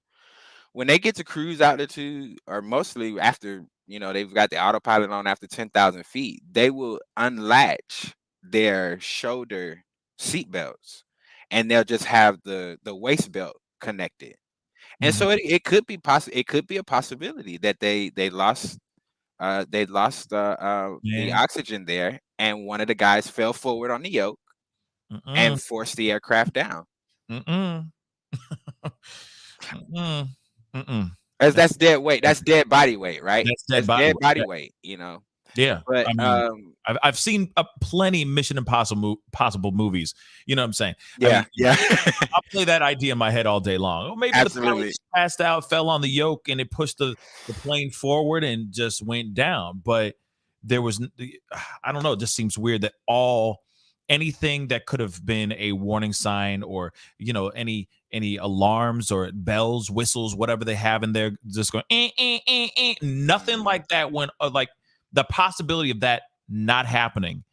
when they get to cruise altitude, or mostly after, they've got the autopilot on after 10,000 feet, they will unlatch their shoulder seat belts and they'll just have the waist belt connected. And so it could be a possibility that they lost the oxygen there, and one of the guys fell forward on the yoke and forced the aircraft down. That's dead weight. That's dead body weight, right? That's dead body weight, Yeah, but I've seen plenty Mission Impossible movies. You know what I'm saying? Yeah, I'll play that idea in my head all day long. Or maybe the pilot passed out, fell on the yoke, and it pushed the plane forward and just went down. But there was, I don't know. It just seems weird that anything that could have been a warning sign, or any alarms or bells, whistles, whatever they have in there, just going nothing like that went. Like the possibility of that not happening,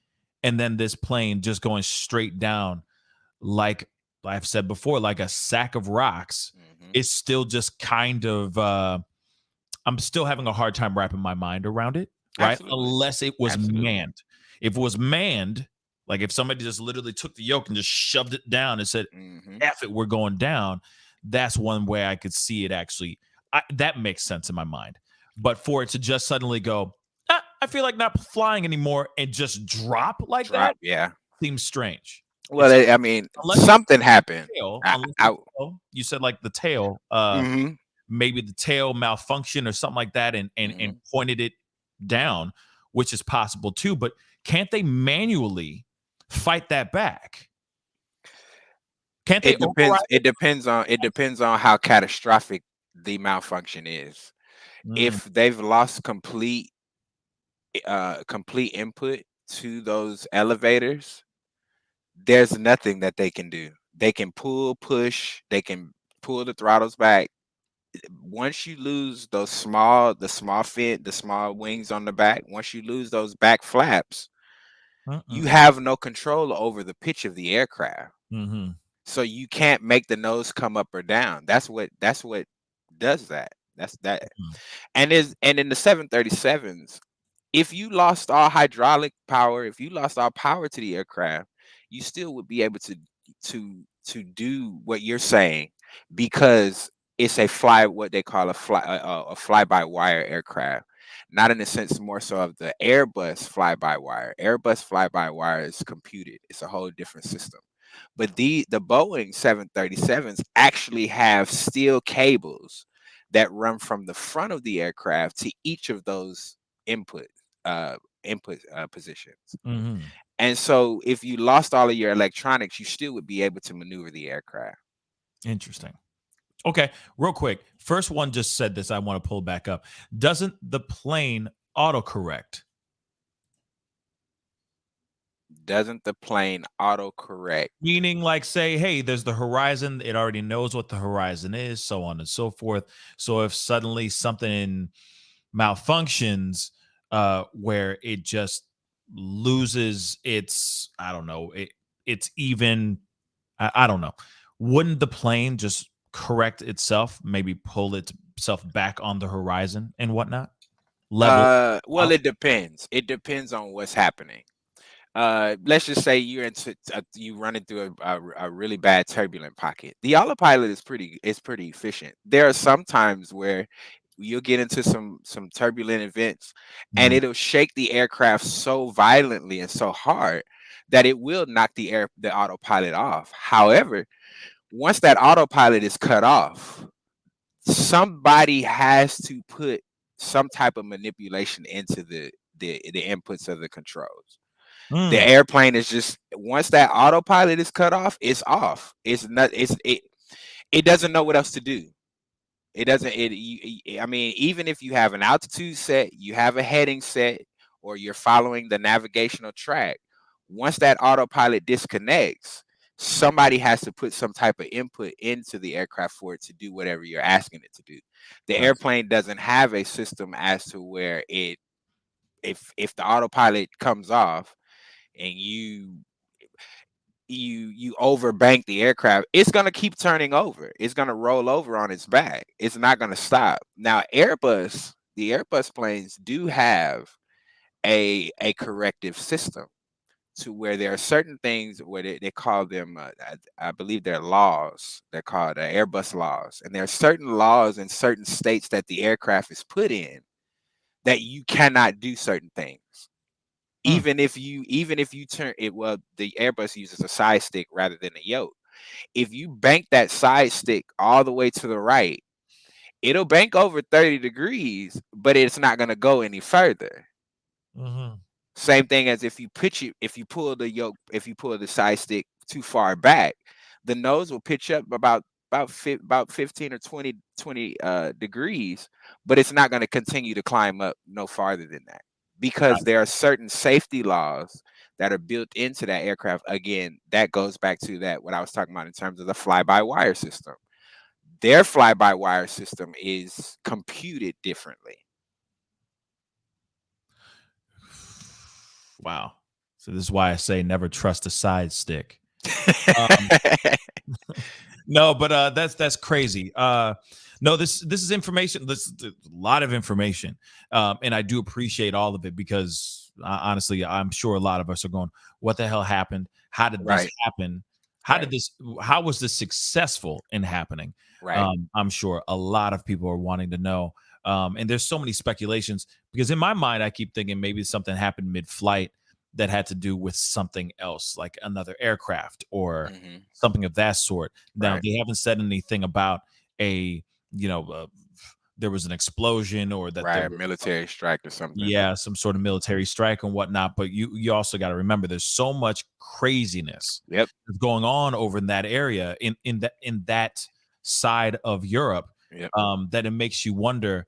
and then this plane just going straight down, like I've said before, like a sack of rocks, is still just kind of. I'm still having a hard time wrapping my mind around it, right? Absolutely. Unless it was manned. If it was manned, like if somebody just literally took the yoke and just shoved it down and said, F it, we're going down, that's one way I could see it actually that makes sense in my mind. But for it to just suddenly go, I feel like not flying anymore and just drop like that Yeah. seems strange. Well, I mean, something happened. You said like the tail, maybe the tail malfunctioned or something like that, and pointed it down, which is possible too. But can't they manually fight that back? Can't they? It depends on how catastrophic the malfunction is. If they've lost complete input to those elevators, there's nothing that they can do. They can push, they can pull the throttles back. Once you lose the small wings on the back, once you lose those back flaps, you have no control over the pitch of the aircraft. So you can't make the nose come up or down. That's what does that. That's that. And in the 737s, if you lost all hydraulic power, if you lost all power to the aircraft, you still would be able to do what you're saying, because it's what they call a fly-by-wire aircraft. Not in the sense more so of the Airbus fly-by-wire. Airbus fly-by-wire is computed. It's a whole different system. But the Boeing 737s actually have steel cables that run from the front of the aircraft to each of those input positions. And so if you lost all of your electronics, you still would be able to maneuver the aircraft. Interesting. Okay, real quick. First one just said this. I want to pull back up. Doesn't the plane autocorrect? Doesn't the plane autocorrect? Meaning, like, say, hey, there's the horizon. It already knows what the horizon is, so on and so forth. So if suddenly something malfunctions, where it just loses its, I don't know, it's even, I don't know. Wouldn't the plane just correct itself, maybe pull itself back on the horizon and whatnot? Well, it depends. It depends on what's happening. Let's just say you running through a really bad turbulent pocket. The autopilot is pretty efficient. There are some times where you'll get into some turbulent events, and it'll shake the aircraft so violently and so hard that it will knock the autopilot off. However, once that autopilot is cut off, somebody has to put some type of manipulation into the inputs of the controls. The airplane is just, once that autopilot is cut off, it's off. It doesn't know what else to do. I mean, even if you have an altitude set, you have a heading set, or you're following the navigational track, once that autopilot disconnects, somebody has to put some type of input into the aircraft for it to do whatever you're asking it to do. The airplane doesn't have a system as to where if the autopilot comes off and you overbank the aircraft, it's going to keep turning over. It's going to roll over on its back. It's not going to stop. Now, the Airbus planes do have a corrective system, to where there are certain things where they call them, I believe they're laws. They're called Airbus laws. And there are certain laws in certain states that the aircraft is put in that you cannot do certain things. Even if you turn it, well, the Airbus uses a side stick rather than a yoke. If you bank that side stick all the way to the right, it'll bank over 30 degrees, but it's not going to go any further. Same thing as if you pull the side stick too far back, the nose will pitch up about 15 or 20 degrees, but it's not going to continue to climb up no farther than that, because there are certain safety laws that are built into that aircraft. Again, that goes back to what I was talking about in terms of the fly-by-wire system. Their fly-by-wire system is computed differently. Wow. So this is why I say never trust a side stick. No, but that's crazy. No, this is information. This is a lot of information, and I do appreciate all of it, because honestly, I'm sure a lot of us are going, "What the hell happened? How did this happen?" Right. How was this successful in happening? Right. I'm sure a lot of people are wanting to know. And there's so many speculations because in my mind, I keep thinking maybe something happened mid-flight that had to do with something else, like another aircraft or Hmm. something of that sort. Now, Right. they haven't said anything about you know, there was an explosion or that there Right. was Military strike or something. some sort of military strike and whatnot. But you also got to remember there's so much craziness Yep. that's going on over in that area in that side of Europe, Yep. that it makes you wonder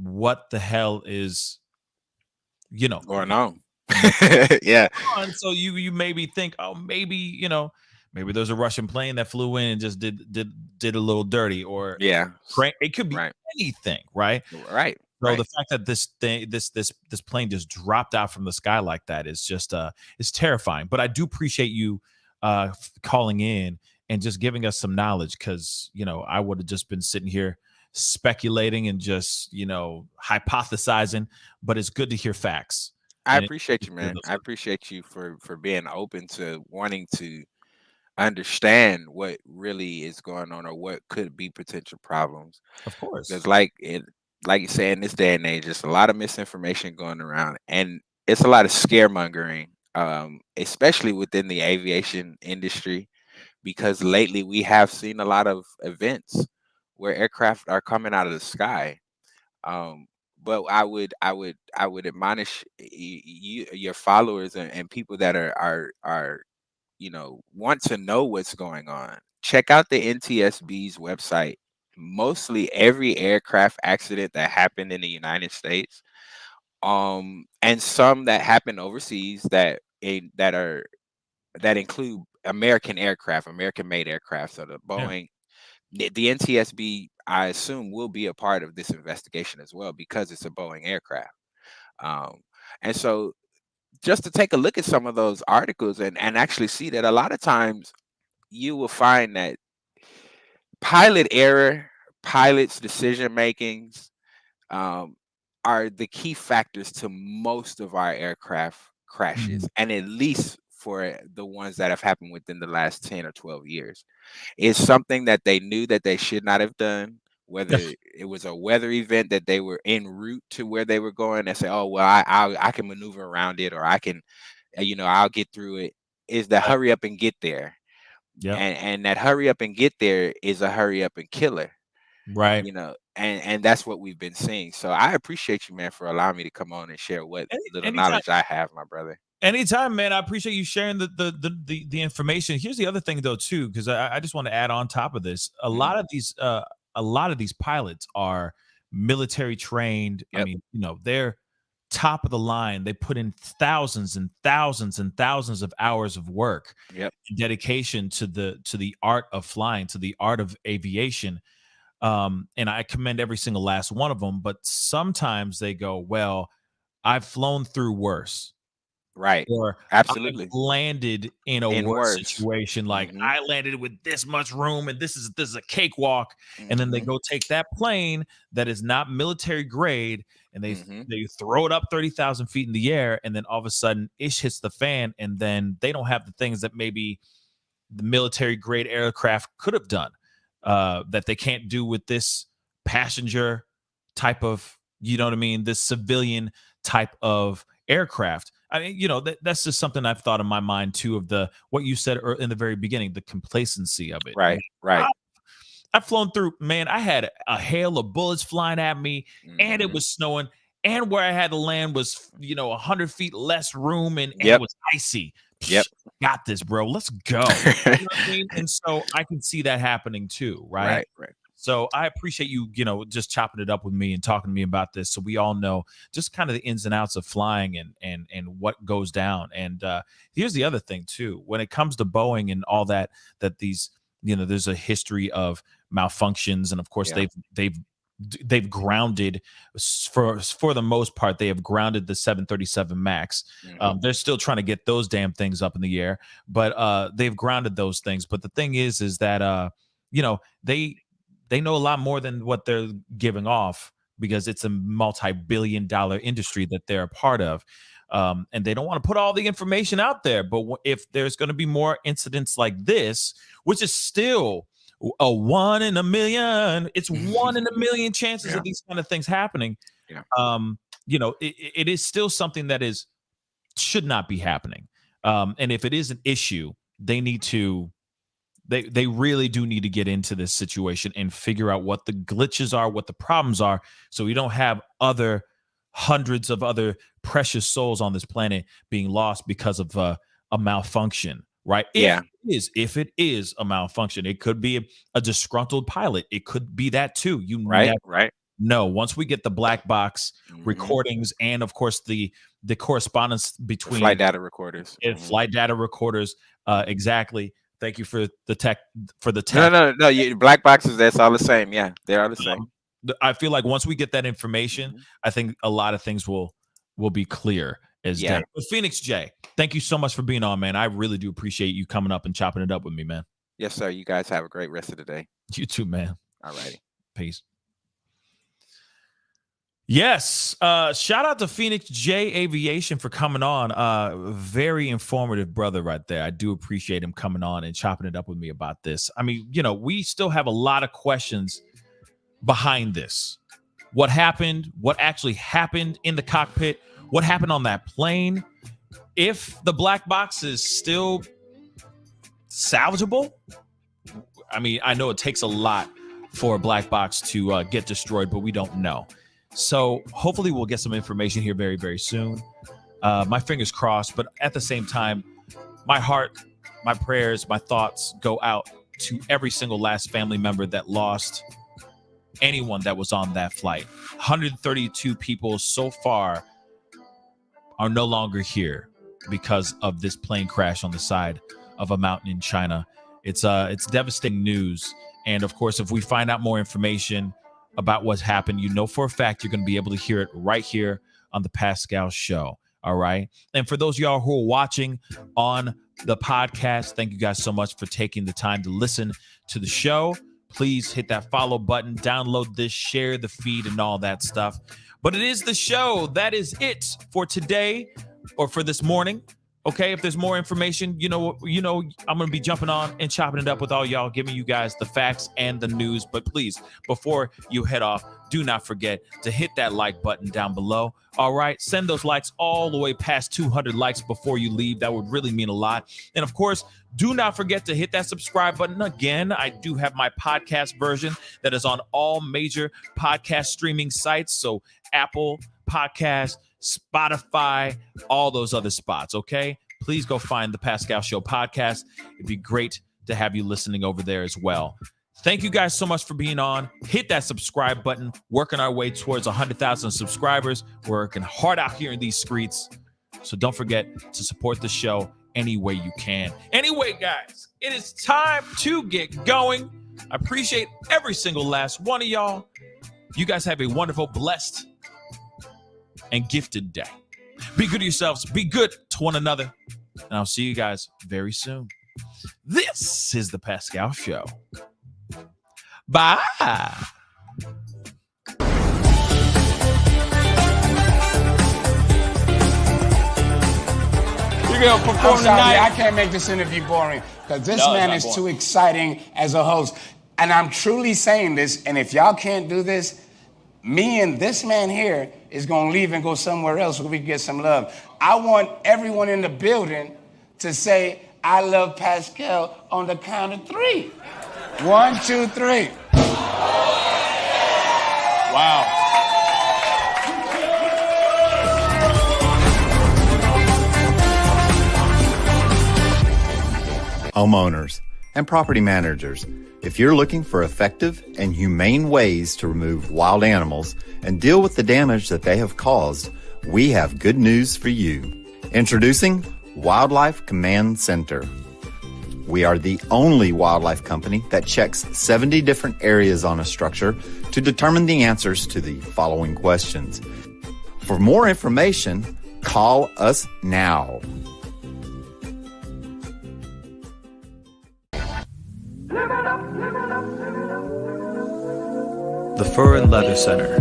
what the hell is you know Going on. going Yeah. on. So you maybe think, oh, maybe maybe there's a Russian plane that flew in and just did a little dirty, or Yeah. it could be Right. anything, right? Right. So the Right. fact that this plane just dropped out from the sky like that is just is terrifying. But I do appreciate you calling in and just giving us some knowledge, because I would have just been sitting here speculating and just hypothesizing. But it's good to hear facts. I And it's good appreciate to you, hear man. those I appreciate you for being open to wanting to understand what really is going on or what could be potential problems. of course. Because like you say, in this day and age, there's a lot of misinformation going around, and it's a lot of scaremongering, especially within the aviation industry. Because lately we have seen a lot of events where aircraft are coming out of the sky. Um, but I would admonish your followers and people that are want to know what's going on. Check out the NTSB's website. Mostly every aircraft accident that happened in the United States, and some that happen overseas that include American aircraft, American made aircraft. So the Yeah. Boeing, the NTSB, I assume, will be a part of this investigation as well because it's a Boeing aircraft. Um, and so just to take a look at some of those articles and actually see that a lot of times you will find that pilot error, pilots' decision makings, um, are the key factors to most of our aircraft crashes, Mhm. and at least for the ones that have happened within the last 10 or 12 years. It's something that they knew that they should not have done, whether it was a weather event that they were en route to where they were going and say, oh, well, I can maneuver around it, or I can, I'll get through it, is the hurry up and get there. Yep. And that hurry up and get there is a hurry up and killer, Right. and that's what we've been seeing. So I appreciate you, man, for allowing me to come on and share what little Anytime. knowledge I have, my brother. Anytime, man. I appreciate you sharing the information. Here's the other thing though, too, because I just want to add on top of this. Mhm. A lot of these pilots are military trained. I Yep. mean, they're top of the line. They put in thousands and thousands and thousands of hours of work Yep. and dedication to the art of flying, to the art of aviation. And I commend every single last one of them. But sometimes they go, well, I've flown through worse, Right. or I've Absolutely. landed in a And worse worse. situation. Like, Mhm. I landed with this much room, and this is a cakewalk. And then they Mhm. go take that plane that is not military grade, and Mhm. they throw it up 30,000 feet in the air, and then all of a sudden, ish hits the fan, and then they don't have the things that maybe the military grade aircraft could have done, that they can't do with this passenger type of, you know what I mean, this civilian type of aircraft. I mean, that's just something I've thought in my mind too, of the what you said in the very beginning, the complacency of it. Right. Right. I've flown through, man. I had a hail of bullets flying at me, and it Mhm. was snowing, and where I had to land was, 100 feet less room, and it Yep. was icy. Yep. Psh, got this, bro. Let's go. You know what I mean? And so I can see that happening too, right? Right. Right. So I appreciate you, just chopping it up with me and talking to me about this, so we all know just kind of the ins and outs of flying and what goes down. And here's the other thing too: when it comes to Boeing and all that, these, there's a history of malfunctions, and of course Yeah. they've grounded, for the most part, they have grounded the 737 Max. Mhm. They're still trying to get those damn things up in the air, but they've grounded those things. But the thing is that you know they know a lot more than what they're giving off, because it's a multi-billion-dollar industry that they're a part of. And they don't want to put all the information out there. But if there's going to be more incidents like this, which is still a 1 in a million, it's 1 in a million chances of these kind of things happening. It is still something that should not be happening. And if it is an issue, they need to. They really do need to get into this situation and figure out what the glitches are, what the problems are, so we don't have hundreds of other precious souls on this planet being lost because of a malfunction, right? If it is a malfunction, it could be a disgruntled pilot. It could be that too. Right. No, once we get the black box recordings and, of course, the correspondence between flight data recorders and flight data recorders, exactly. Thank you for the tech. No. Black boxes, that's all the same. Yeah, they are the same. I feel like once we get that information, I think a lot of things will be clear as day. But Phoenix J, thank you so much for being on, man. I really do appreciate you coming up and chopping it up with me, man. Yes, sir. You guys have a great rest of the day. You too, man. All righty. Peace. Yes. Shout out to Phoenix J Aviation for coming on. Very informative brother right there. I do appreciate him coming on and chopping it up with me about this. I mean, we still have a lot of questions behind this. What happened? What actually happened in the cockpit? What happened on that plane? If the black box is still salvageable, I mean, I know it takes a lot for a black box to get destroyed, but we don't know. So hopefully we'll get some information here very, very soon. My fingers crossed, but at the same time, my heart, my prayers, my thoughts go out to every single last family member that lost anyone that was on that flight. 132 people so far are no longer here because of this plane crash on the side of a mountain in China. It's devastating news. And of course, if we find out more information about what's happened, for a fact you're going to be able to hear it right here on the Pascal Show. All right. And for those of y'all who are watching on the podcast, thank you guys so much for taking the time to listen to the show. Please hit that follow button, download this, share the feed and all that stuff. But it is the show. That is it for today or for this morning. Okay, if there's more information, I'm going to be jumping on and chopping it up with all y'all, giving you guys the facts and the news. But please, before you head off, do not forget to hit that like button down below. All right, send those likes all the way past 200 likes before you leave. That would really mean a lot. And of course, do not forget to hit that subscribe button. Again, I do have my podcast version that is on all major podcast streaming sites. So Apple Podcasts, Spotify, all those other spots, okay? Please go find the Pascal Show podcast. It'd be great to have you listening over there as well. Thank you guys so much for being on. Hit that subscribe button. Working our way towards 100,000 subscribers. We're working hard out here in these streets. So don't forget to support the show any way you can. Anyway, guys, it is time to get going. I appreciate every single last one of y'all. You guys have a wonderful, blessed, and gifted day. Be good to yourselves. Be good to one another. And I'll see you guys very soon. This is the Pascal Show. Bye. You're going to perform tonight? I can't make this interview boring because this man is too exciting as a host. And I'm truly saying this, and if y'all can't do this, me and this man here is going to leave and go somewhere else where we can get some love. I want everyone in the building to say, I love Pascal on the count of 3. 1, 2, 3. Wow. Homeowners and property managers, if you're looking for effective and humane ways to remove wild animals and deal with the damage that they have caused, we have good news for you. Introducing Wildlife Command Center. We are the only wildlife company that checks 70 different areas on a structure to determine the answers to the following questions. For more information, call us now. The Fur and Leather Center,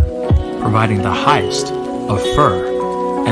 providing the highest of fur